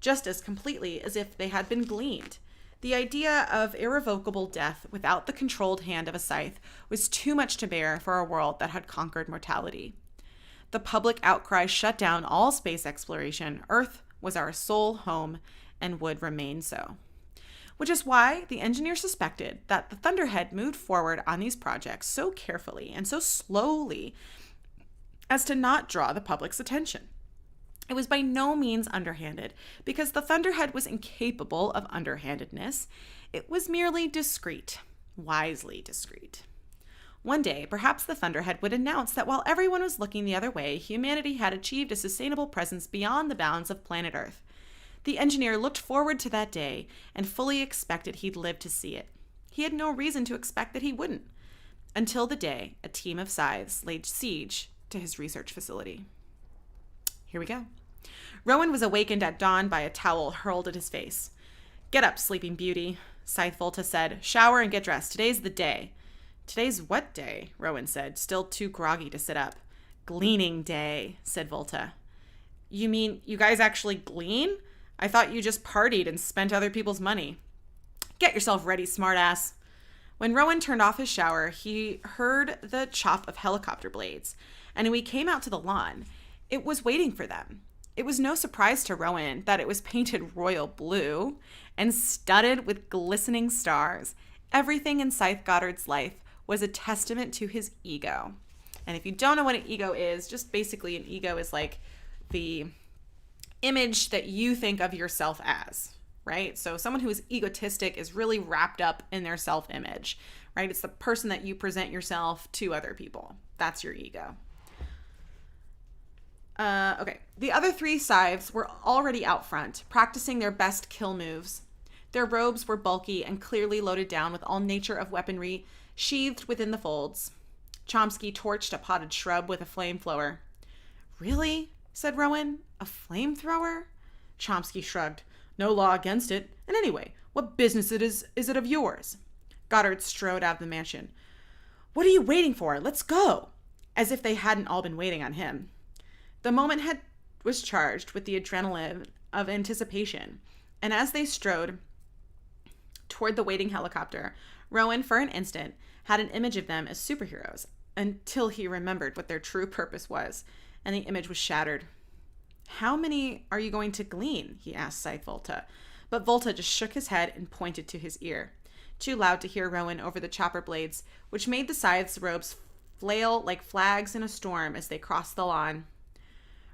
Just as completely as if they had been gleaned. The idea of irrevocable death without the controlled hand of a Scythe was too much to bear for a world that had conquered mortality. The public outcry shut down all space exploration. Earth was our sole home and would remain so. Which is why the engineer suspected that the Thunderhead moved forward on these projects so carefully and so slowly as to not draw the public's attention. It was by no means underhanded, because the Thunderhead was incapable of underhandedness. It was merely discreet, wisely discreet. One day, perhaps the Thunderhead would announce that while everyone was looking the other way, humanity had achieved a sustainable presence beyond the bounds of planet Earth. The engineer looked forward to that day and fully expected he'd live to see it. He had no reason to expect that he wouldn't, until the day a team of Scythes laid siege to his research facility. Here we go. Rowan was awakened at dawn by a towel hurled at his face. "Get up, sleeping beauty," Scythe Volta said. "Shower and get dressed. Today's the day." "Today's what day?" Rowan said, still too groggy to sit up. "Gleaning day," said Volta. "You mean you guys actually glean? I thought you just partied and spent other people's money." "Get yourself ready, smartass." When Rowan turned off his shower, he heard the chop of helicopter blades, and when he came out to the lawn, it was waiting for them. It was no surprise to Rowan that it was painted royal blue and studded with glistening stars. Everything in Scythe Goddard's life was a testament to his ego. And if you don't know what an ego is, just basically an ego is like the image that you think of yourself as, right? So someone who is egotistic is really wrapped up in their self-image, right? It's the person that you present yourself to other people. That's your ego. Okay. The other three Scythes were already out front, practicing their best kill moves. Their robes were bulky and clearly loaded down with all nature of weaponry sheathed within the folds. Chomsky torched a potted shrub with a flamethrower. "Really?" said Rowan. "A flamethrower?" Chomsky shrugged. "No law against it. And anyway, what business is it of yours?" Goddard strode out of the mansion. "What are you waiting for? Let's go!" As if they hadn't all been waiting on him. The moment was charged with the adrenaline of anticipation, and as they strode toward the waiting helicopter, Rowan, for an instant, had an image of them as superheroes, until he remembered what their true purpose was, and the image was shattered. "How many are you going to glean?" he asked Scythe Volta, but Volta just shook his head and pointed to his ear, too loud to hear Rowan over the chopper blades, which made the Scythe's robes flail like flags in a storm as they crossed the lawn.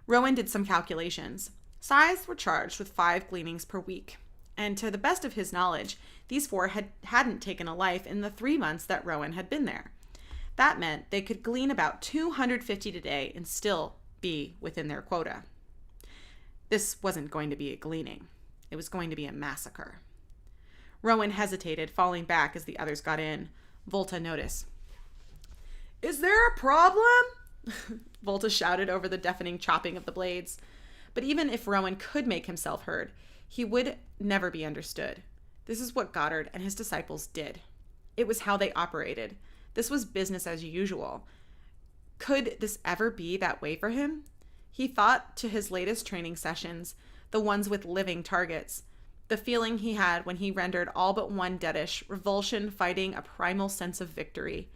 Rowan did some calculations. Scythes were charged with 5 gleanings per week, and to the best of his knowledge, these 4 hadn't taken a life in the 3 months that Rowan had been there. That meant they could glean about 250 a day and still be within their quota. This wasn't going to be a gleaning. It was going to be a massacre. Rowan hesitated, falling back as the others got in. Volta noticed. "Is there a problem?" Volta shouted over the deafening chopping of the blades. But even if Rowan could make himself heard, he would never be understood. This is what Goddard and his disciples did. It was how they operated. This was business as usual. Could this ever be that way for him? He thought to his latest training sessions, the ones with living targets, the feeling he had when he rendered all but one deadish revulsion fighting a primal sense of victory.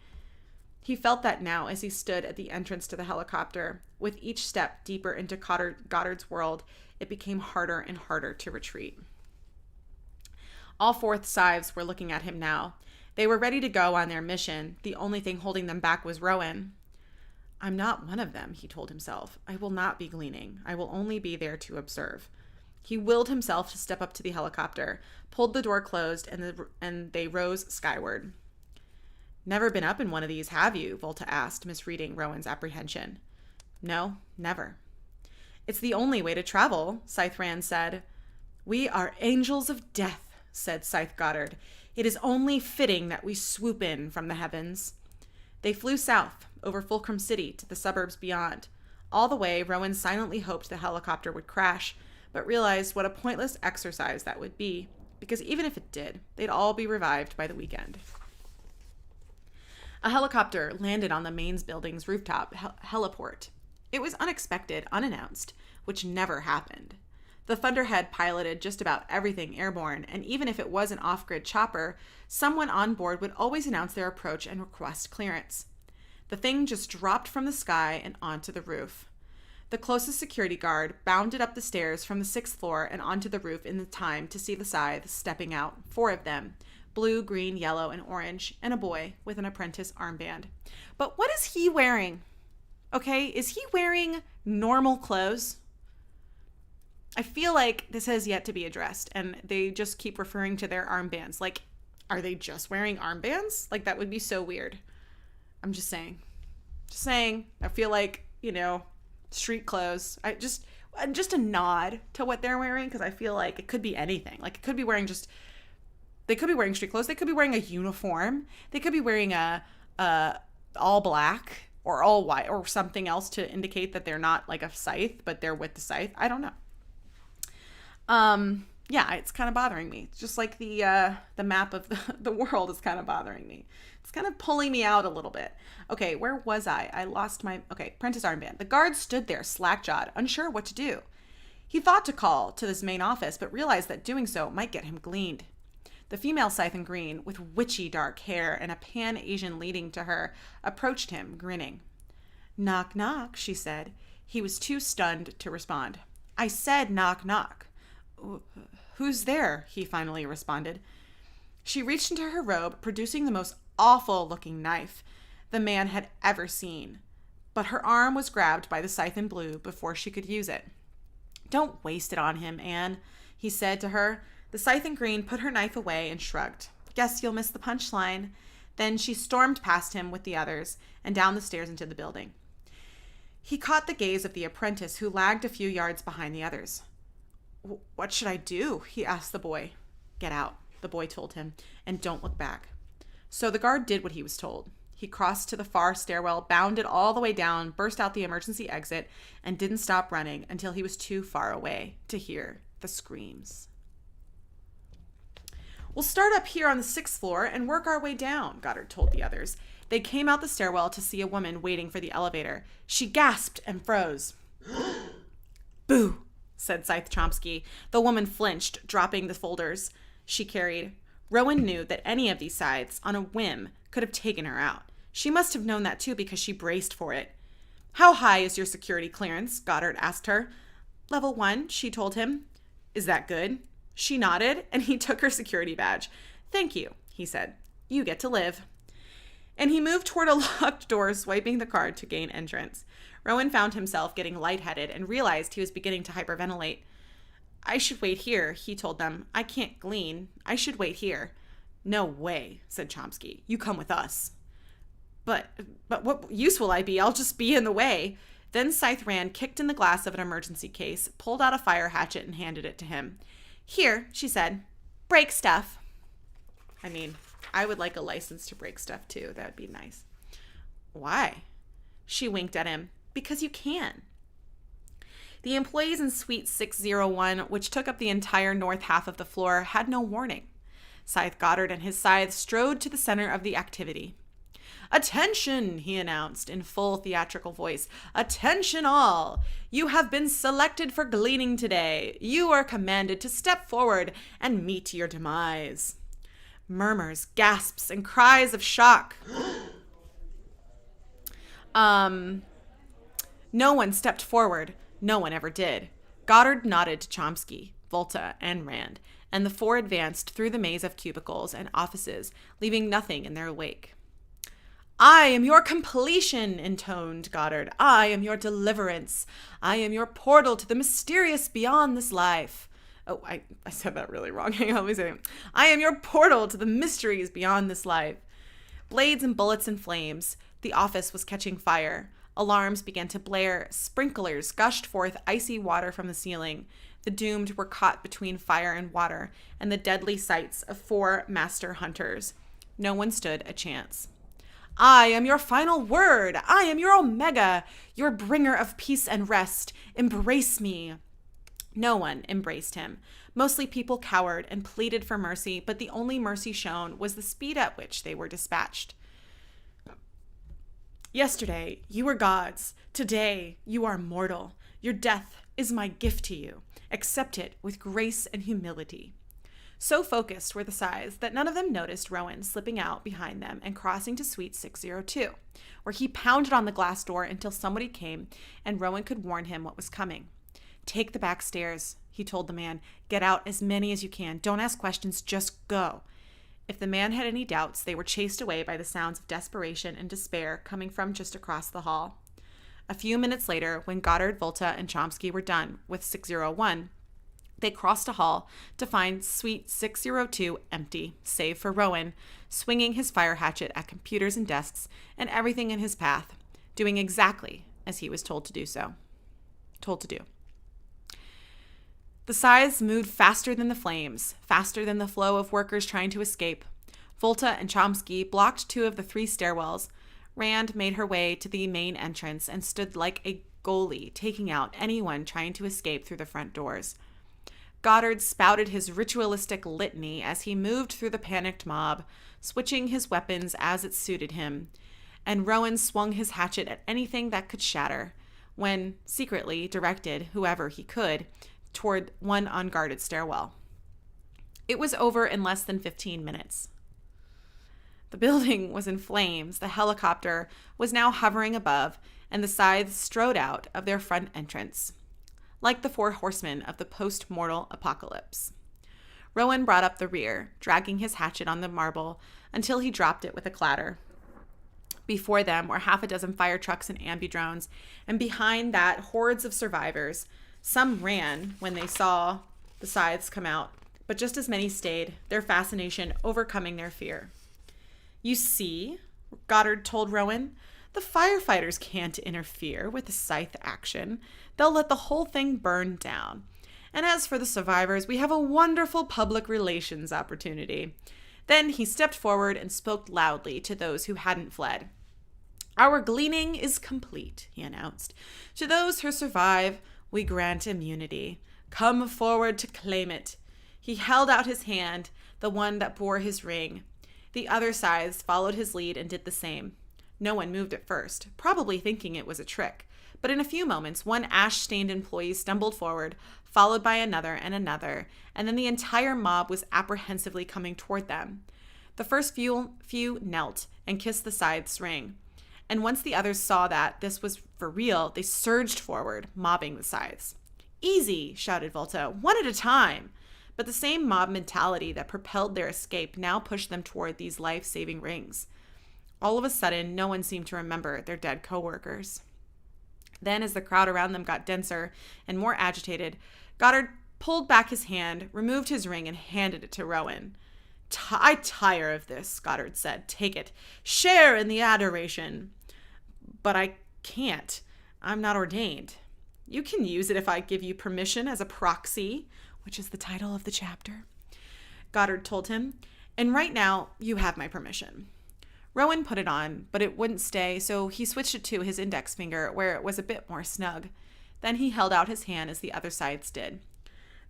He felt that now as he stood at the entrance to the helicopter. With each step deeper into Goddard's world, it became harder and harder to retreat. All fourth Scythes were looking at him now. They were ready to go on their mission. The only thing holding them back was Rowan. I'm not one of them, he told himself. I will not be gleaning. I will only be there to observe. He willed himself to step up to the helicopter, pulled the door closed, and they rose skyward. Never been up in one of these, have you? Volta asked, misreading Rowan's apprehension. No, never. It's the only way to travel, Scythe Rand said. We are angels of death, said Scythe Goddard. It is only fitting that we swoop in from the heavens. They flew south, over Fulcrum City, to the suburbs beyond. All the way, Rowan silently hoped the helicopter would crash, but realized what a pointless exercise that would be, because even if it did, they'd all be revived by the weekend. A helicopter landed on the mains building's rooftop heliport. It was unexpected, unannounced, which never happened. The Thunderhead piloted just about everything airborne, and even if it was an off-grid chopper, someone on board would always announce their approach and request clearance. The thing just dropped from the sky and onto the roof. The closest security guard bounded up the stairs from the 6th floor and onto the roof in the time to see the Scythe stepping out, 4 of them, blue, green, yellow, and orange, and a boy with an apprentice armband. But what is he wearing? Okay, is he wearing normal clothes? I feel like this has yet to be addressed, and they just keep referring to their armbands. Like, are they just wearing armbands? Like, that would be so weird. I'm just saying. Just saying. I feel like, street clothes. Just a nod to what they're wearing, because I feel like it could be anything. Like, it could be wearing they could be wearing street clothes. They could be wearing a uniform. They could be wearing a all black or all white or something else to indicate that they're not like a Scythe, but they're with the Scythe. I don't know. Yeah, it's kind of bothering me. It's just like the map of the world is kind of bothering me. It's kind of pulling me out a little bit. Okay, where was I? I lost my... Okay, apprentice armband. The guard stood there, slack-jawed, unsure what to do. He thought to call to this main office, but realized that doing so might get him gleaned. The female Scythe in green, with witchy dark hair and a Pan-Asian leading to her, approached him, grinning. Knock, knock, she said. He was too stunned to respond. I said knock, knock. Who's there? He finally responded. She reached into her robe, producing the most awful-looking knife the man had ever seen. But her arm was grabbed by the Scythe in blue before she could use it. Don't waste it on him, Anne, he said to her. The Scythe in green put her knife away and shrugged. Guess you'll miss the punchline. Then she stormed past him with the others and down the stairs into the building. He caught the gaze of the apprentice, who lagged a few yards behind the others. What should I do? He asked the boy. Get out, the boy told him, and don't look back. So the guard did what he was told. He crossed to the far stairwell, bounded all the way down, burst out the emergency exit, and didn't stop running until he was too far away to hear the screams. We'll start up here on the 6th floor and work our way down, Goddard told the others. They came out the stairwell to see a woman waiting for the elevator. She gasped and froze. Boo, said Scythe Chomsky. The woman flinched, dropping the folders she carried. Rowan knew that any of these Scythes, on a whim, could have taken her out. She must have known that too, because she braced for it. How high is your security clearance? Goddard asked her. Level 1, she told him. Is that good? She nodded, and he took her security badge. Thank you, he said. You get to live. And he moved toward a locked door, swiping the card to gain entrance. Rowan found himself getting lightheaded and realized he was beginning to hyperventilate. I should wait here, he told them. I can't glean. I should wait here. No way, said Chomsky. You come with us. But what use will I be? I'll just be in the way. Then Scythe Rand kicked in the glass of an emergency case, pulled out a fire hatchet, and handed it to him. Here, she said, break stuff. I mean, I would like a license to break stuff too. That would be nice. Why? She winked at him. Because you can. The employees in Suite 601, which took up the entire north half of the floor, had no warning. Scythe Goddard and his scythe strode to the center of the activity. "Attention," he announced in full theatrical voice. "Attention all! You have been selected for gleaning today. You are commanded to step forward and meet your demise." Murmurs, gasps, and cries of shock. No one stepped forward. No one ever did. Goddard nodded to Chomsky, Volta, and Rand, and the four advanced through the maze of cubicles and offices, leaving nothing in their wake. "I am your completion," intoned Goddard. "I am your deliverance. I am your portal to the mysterious beyond this life." Oh, I said that really wrong. Hang on, let me say it. "I am your portal to the mysteries beyond this life." Blades and bullets and flames. The office was catching fire. Alarms began to blare. Sprinklers gushed forth icy water from the ceiling. The doomed were caught between fire and water and the deadly sights of four master hunters. No one stood a chance. "I am your final word. I am your Omega, your bringer of peace and rest. Embrace me." No one embraced him. Mostly people cowered and pleaded for mercy, but the only mercy shown was the speed at which they were dispatched. "Yesterday, you were gods. Today, you are mortal. Your death is my gift to you. Accept it with grace and humility." So focused were the scythes that none of them noticed Rowan slipping out behind them and crossing to Suite 602, where he pounded on the glass door until somebody came and Rowan could warn him what was coming. "Take the back stairs," he told the man. "Get out as many as you can. Don't ask questions, just go." If the man had any doubts, they were chased away by the sounds of desperation and despair coming from just across the hall. A few minutes later, when Goddard, Volta, and Chomsky were done with 601, they crossed a hall to find Suite 602 empty, save for Rowan, swinging his fire hatchet at computers and desks and everything in his path, doing exactly as he was told to do. The scythes moved faster than the flames, faster than the flow of workers trying to escape. Volta and Chomsky blocked two of the three stairwells. Rand made her way to the main entrance and stood like a goalie, taking out anyone trying to escape through the front doors. Goddard spouted his ritualistic litany as he moved through the panicked mob, switching his weapons as it suited him, and Rowan swung his hatchet at anything that could shatter, when secretly directed whoever he could toward one unguarded stairwell. It was over in less than 15 minutes. The building was in flames, the helicopter was now hovering above, and the scythes strode out of their front entrance, like the four horsemen of the post-mortal apocalypse. Rowan brought up the rear, dragging his hatchet on the marble until he dropped it with a clatter. Before them were half a dozen fire trucks and ambi-drones, and behind that, hordes of survivors. Some ran when they saw the scythes come out, but just as many stayed, their fascination overcoming their fear. "You see," Goddard told Rowan, "the firefighters can't interfere with the scythe action. They'll let the whole thing burn down. And as for the survivors, we have a wonderful public relations opportunity." Then he stepped forward and spoke loudly to those who hadn't fled. "Our gleaning is complete," he announced. "To those who survive, we grant immunity. Come forward to claim it." He held out his hand, the one that bore his ring. The other scythes followed his lead and did the same. No one moved at first, probably thinking it was a trick. But in a few moments, one ash-stained employee stumbled forward, followed by another, and then the entire mob was apprehensively coming toward them. The first few knelt and kissed the scythe's ring. And once the others saw that this was for real, they surged forward, mobbing the scythes. "Easy," shouted Volta, "one at a time." But the same mob mentality that propelled their escape now pushed them toward these life-saving rings. All of a sudden, no one seemed to remember their dead co-workers. Then, as the crowd around them got denser and more agitated, Goddard pulled back his hand, removed his ring, and handed it to Rowan. "I tire of this," Goddard said. "Take it. Share in the adoration." "But I can't. I'm not ordained." "You can use it if I give you permission as a proxy," which is the title of the chapter, Goddard told him. "And right now, you have my permission." Rowan put it on, but it wouldn't stay, so he switched it to his index finger, where it was a bit more snug. Then he held out his hand as the other scythes did.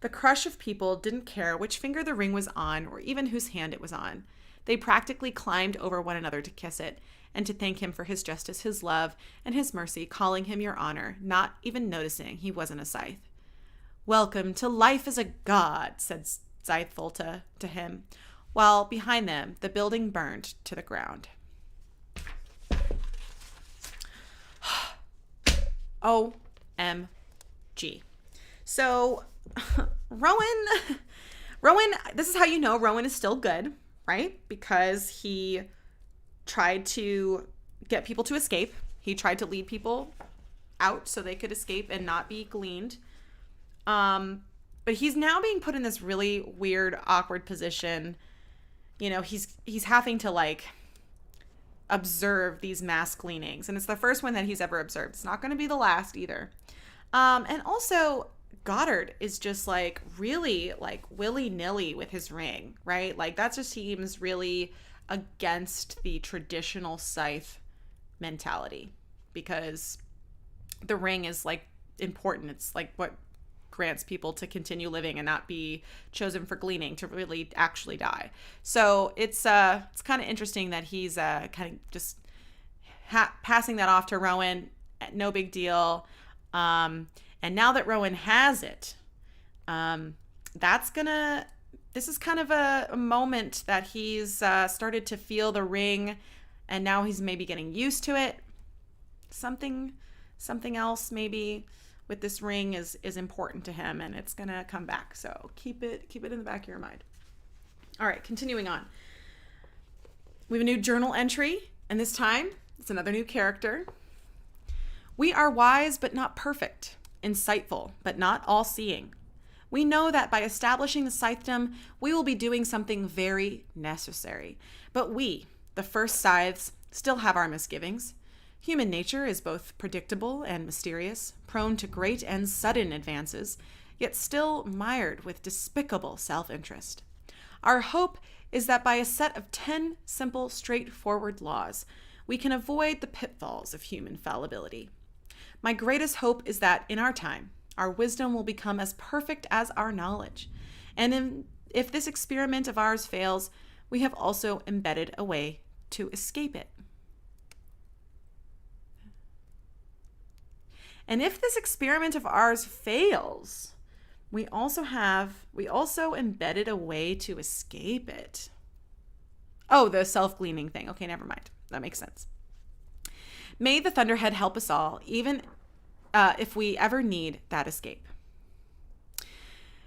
The crush of people didn't care which finger the ring was on or even whose hand it was on. They practically climbed over one another to kiss it and to thank him for his justice, his love, and his mercy, calling him your honor, not even noticing he wasn't a Scythe. Welcome to life as a god, said Scythe to him, while behind them the building burned to the ground. OMG. So Rowan, this is how you know Rowan is still good, right? Because he tried to get people to escape. He tried to lead people out so they could escape and not be gleaned. But he's now being put in this really weird, awkward position. You know, he's having to like observe these mass gleanings, and it's the first one that he's ever observed. It's not going to be the last either. And also Goddard is just like really like willy-nilly with his ring, right? Like that just seems really against the traditional Scythe mentality, because the ring is like important. It's like what grants people to continue living and not be chosen for gleaning, to really actually die. So it's kind of interesting that he's kind of just passing that off to Rowan. No big deal. And now that Rowan has it, this is kind of a moment that he's started to feel the ring, and now he's maybe getting used to it. Something else maybe with this ring is important to him, and it's gonna come back. So keep it in the back of your mind. All right, continuing on. We have a new journal entry, and this time it's another new character. We are wise but not perfect, insightful but not all-seeing. We know that by establishing the Scythedom, we will be doing something very necessary. But we, the first Scythes, still have our misgivings. Human nature is both predictable and mysterious, prone to great and sudden advances, yet still mired with despicable self-interest. Our hope is that by a set of 10 simple, straightforward laws, we can avoid the pitfalls of human fallibility. My greatest hope is that in our time, our wisdom will become as perfect as our knowledge. And if this experiment of ours fails, we have also embedded a way to escape it. And if this experiment of ours fails, we also embedded a way to escape it. Oh, the self-gleaning thing. Okay, never mind. That makes sense. May the Thunderhead help us all, even if we ever need that escape.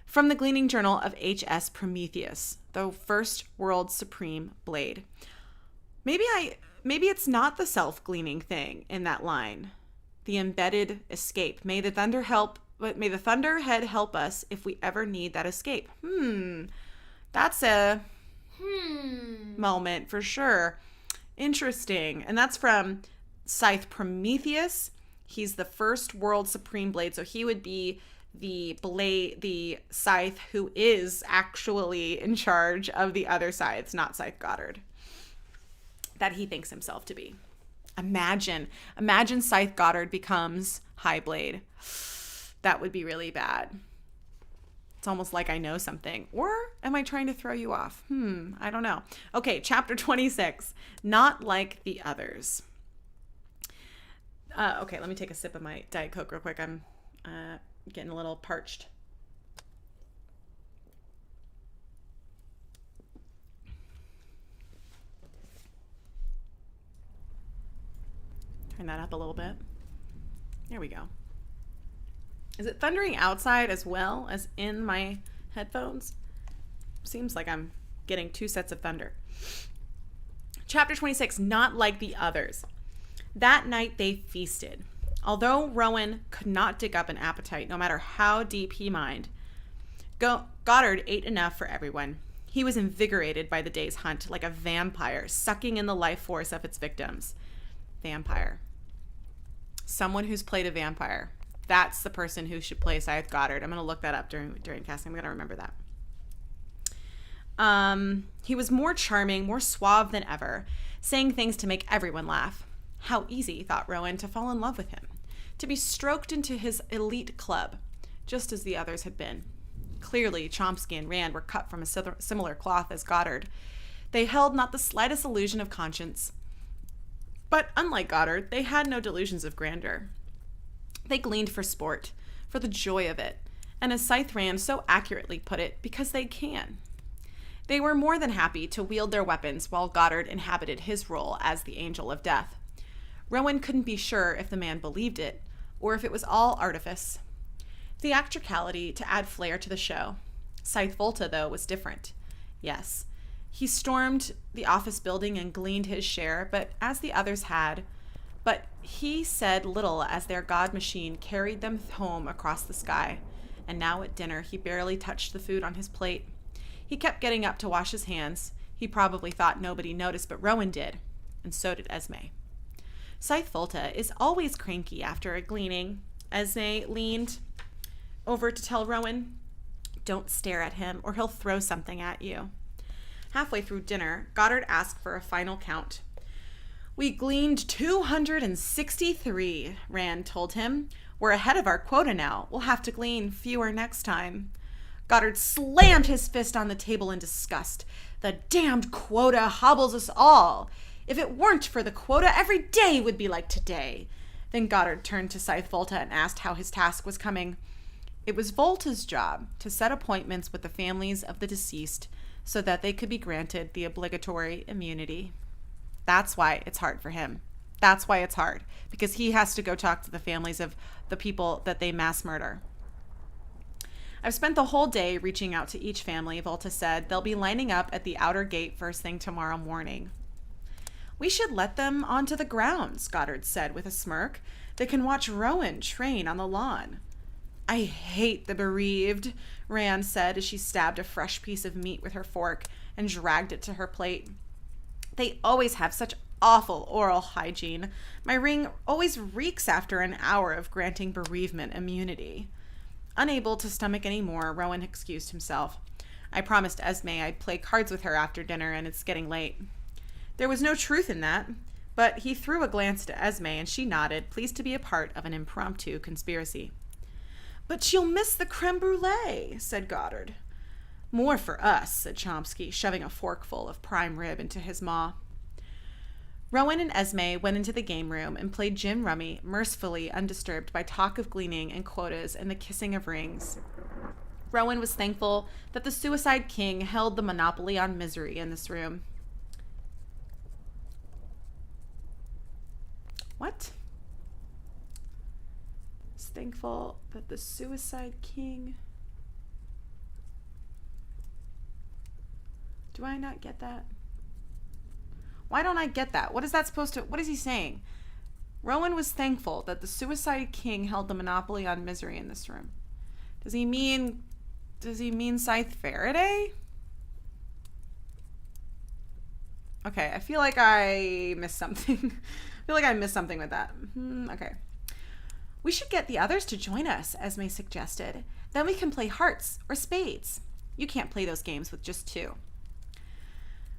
From the Gleaning Journal of H.S. Prometheus, the first world's supreme blade. Maybe it's not the self-gleaning thing in that line. The embedded escape. May the Thunderhead help us if we ever need that escape. That's a moment for sure. Interesting. And that's from Scythe Prometheus. He's the first world supreme blade, so he would be the Scythe who is actually in charge of the other Scythes, not Scythe Goddard, that he thinks himself to be. Imagine Scythe Goddard becomes High Blade. That would be really bad. It's almost like I know something. Or am I trying to throw you off? I don't know. Okay, chapter 26. Not like the others. Okay, let me take a sip of my Diet Coke real quick. I'm getting a little parched. Turn that up a little bit. There we go. Is it thundering outside as well as in my headphones? Seems like I'm getting two sets of thunder. Chapter 26, not like the others. That night they feasted. Although Rowan could not dig up an appetite, no matter how deep he mined, Goddard ate enough for everyone. He was invigorated by the day's hunt, like a vampire sucking in the life force of its victims. Vampire. Someone who's played a vampire. That's the person who should play Scythe Goddard. I'm going to look that up during casting. I'm going to remember that. He was more charming, more suave than ever, saying things to make everyone laugh. How easy, thought Rowan, to fall in love with him, to be stroked into his elite club, just as the others had been. Clearly, Chomsky and Rand were cut from a similar cloth as Goddard. They held not the slightest illusion of conscience. But unlike Goddard, they had no delusions of grandeur. They gleaned for sport, for the joy of it, and as Scythe Rand so accurately put it, because they can. They were more than happy to wield their weapons while Goddard inhabited his role as the Angel of Death. Rowan couldn't be sure if the man believed it, or if it was all artifice. Theatricality to add flair to the show. Scythe Volta, though, was different. Yes, he stormed the office building and gleaned his share, but as the others had. But he said little as their god machine carried them home across the sky, and now at dinner he barely touched the food on his plate. He kept getting up to wash his hands. He probably thought nobody noticed, but Rowan did, and so did Esme. Scythe Volta is always cranky after a gleaning. Esme leaned over to tell Rowan, "Don't stare at him, or he'll throw something at you." Halfway through dinner, Goddard asked for a final count. "We gleaned 263, Rand told him. "We're ahead of our quota now. We'll have to glean fewer next time." Goddard slammed his fist on the table in disgust. "The damned quota hobbles us all. If it weren't for the quota, every day would be like today." Then Goddard turned to Scythe Volta and asked how his task was coming. It was Volta's job to set appointments with the families of the deceased so that they could be granted the obligatory immunity. That's why it's hard for him. That's why it's hard, because he has to go talk to the families of the people that they mass murder. "I've spent the whole day reaching out to each family," Volta said. "They'll be lining up at the outer gate first thing tomorrow morning." "We should let them onto the grounds," Goddard said with a smirk. "They can watch Rowan train on the lawn." "I hate the bereaved," Rand said as she stabbed a fresh piece of meat with her fork and dragged it to her plate. "They always have such awful oral hygiene. My ring always reeks after an hour of granting bereavement immunity." Unable to stomach any more, Rowan excused himself. "I promised Esme I'd play cards with her after dinner, and it's getting late." There was no truth in that, but he threw a glance to Esme, and she nodded, pleased to be a part of an impromptu conspiracy. "But she'll miss the creme brulee," said Goddard. "More for us," said Chomsky, shoving a forkful of prime rib into his maw. Rowan and Esme went into the game room and played gin rummy, mercifully undisturbed by talk of gleaning and quotas and the kissing of rings. Rowan was thankful that the Suicide King held the monopoly on misery in this room. What? Was thankful that the Suicide King... Do I not get that? Why don't I get that? What is that supposed to... What is he saying? Rowan was thankful that the Suicide King held the monopoly on misery in this room. Does he mean Scythe Faraday? Okay, I feel like I missed something. With that. Okay. "We should get the others to join us," Esme suggested. "Then we can play hearts or spades. You can't play those games with just two."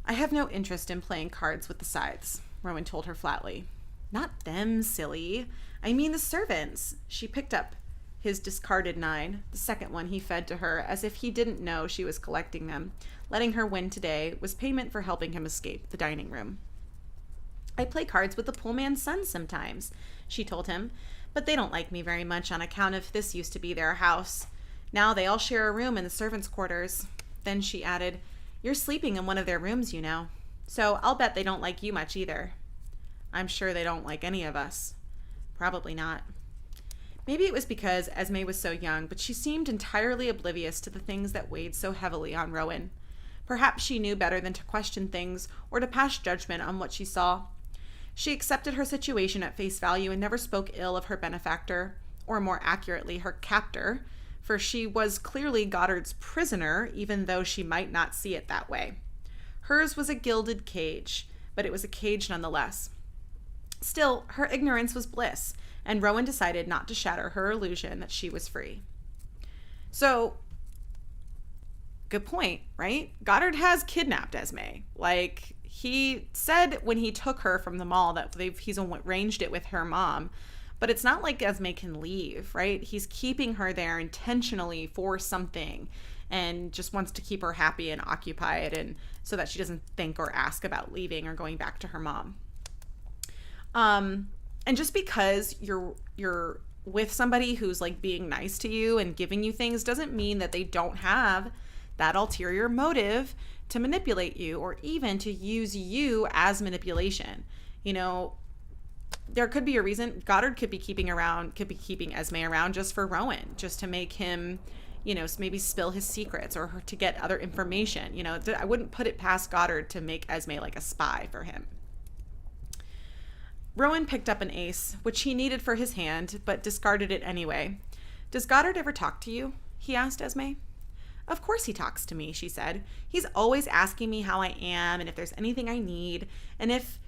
"I have no interest in playing cards with the Scythes," Rowan told her flatly. "Not them, silly. I mean the servants." She picked up his discarded 9, the second one he fed to her, as if he didn't know she was collecting them. Letting her win today was payment for helping him escape the dining room. "I play cards with the poolman's son sometimes," she told him, "but they don't like me very much on account of this used to be their house. Now they all share a room in the servants' quarters." Then she added, "You're sleeping in one of their rooms, you know. So I'll bet they don't like you much either." "I'm sure they don't like any of us." "Probably not." Maybe it was because Esme was so young, but she seemed entirely oblivious to the things that weighed so heavily on Rowan. Perhaps she knew better than to question things or to pass judgment on what she saw. She accepted her situation at face value and never spoke ill of her benefactor, or more accurately, her captor, for she was clearly Goddard's prisoner, even though she might not see it that way. Hers was a gilded cage, but it was a cage nonetheless. Still, her ignorance was bliss, and Rowan decided not to shatter her illusion that she was free. So, good point, right? Goddard has kidnapped Esme. He said when he took her from the mall that he's arranged it with her mom, But it's not like Esme can leave, right? He's keeping her there intentionally for something and just wants to keep her happy and occupied, and so that she doesn't think or ask about leaving or going back to her mom. And just because you're with somebody who's like being nice to you and giving you things doesn't mean that they don't have that ulterior motive to manipulate you or even to use you as manipulation. You know, there could be a reason Goddard could be keeping Esme around just for Rowan, just to make him, you know, maybe spill his secrets or to get other information. You know, I wouldn't put it past Goddard to make Esme like a spy for him. Rowan picked up an ace, which he needed for his hand, but discarded it anyway. Does Goddard ever talk to you? He asked Esme. Of course he talks to me, she said. He's always asking me how I am and if there's anything I need. And if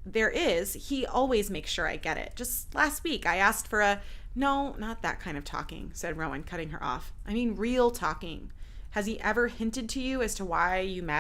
there is, he always makes sure I get it. Just last week, I asked for a... No, not that kind of talking, said Rowan, cutting her off. I mean real talking. Has he ever hinted to you as to why you matter?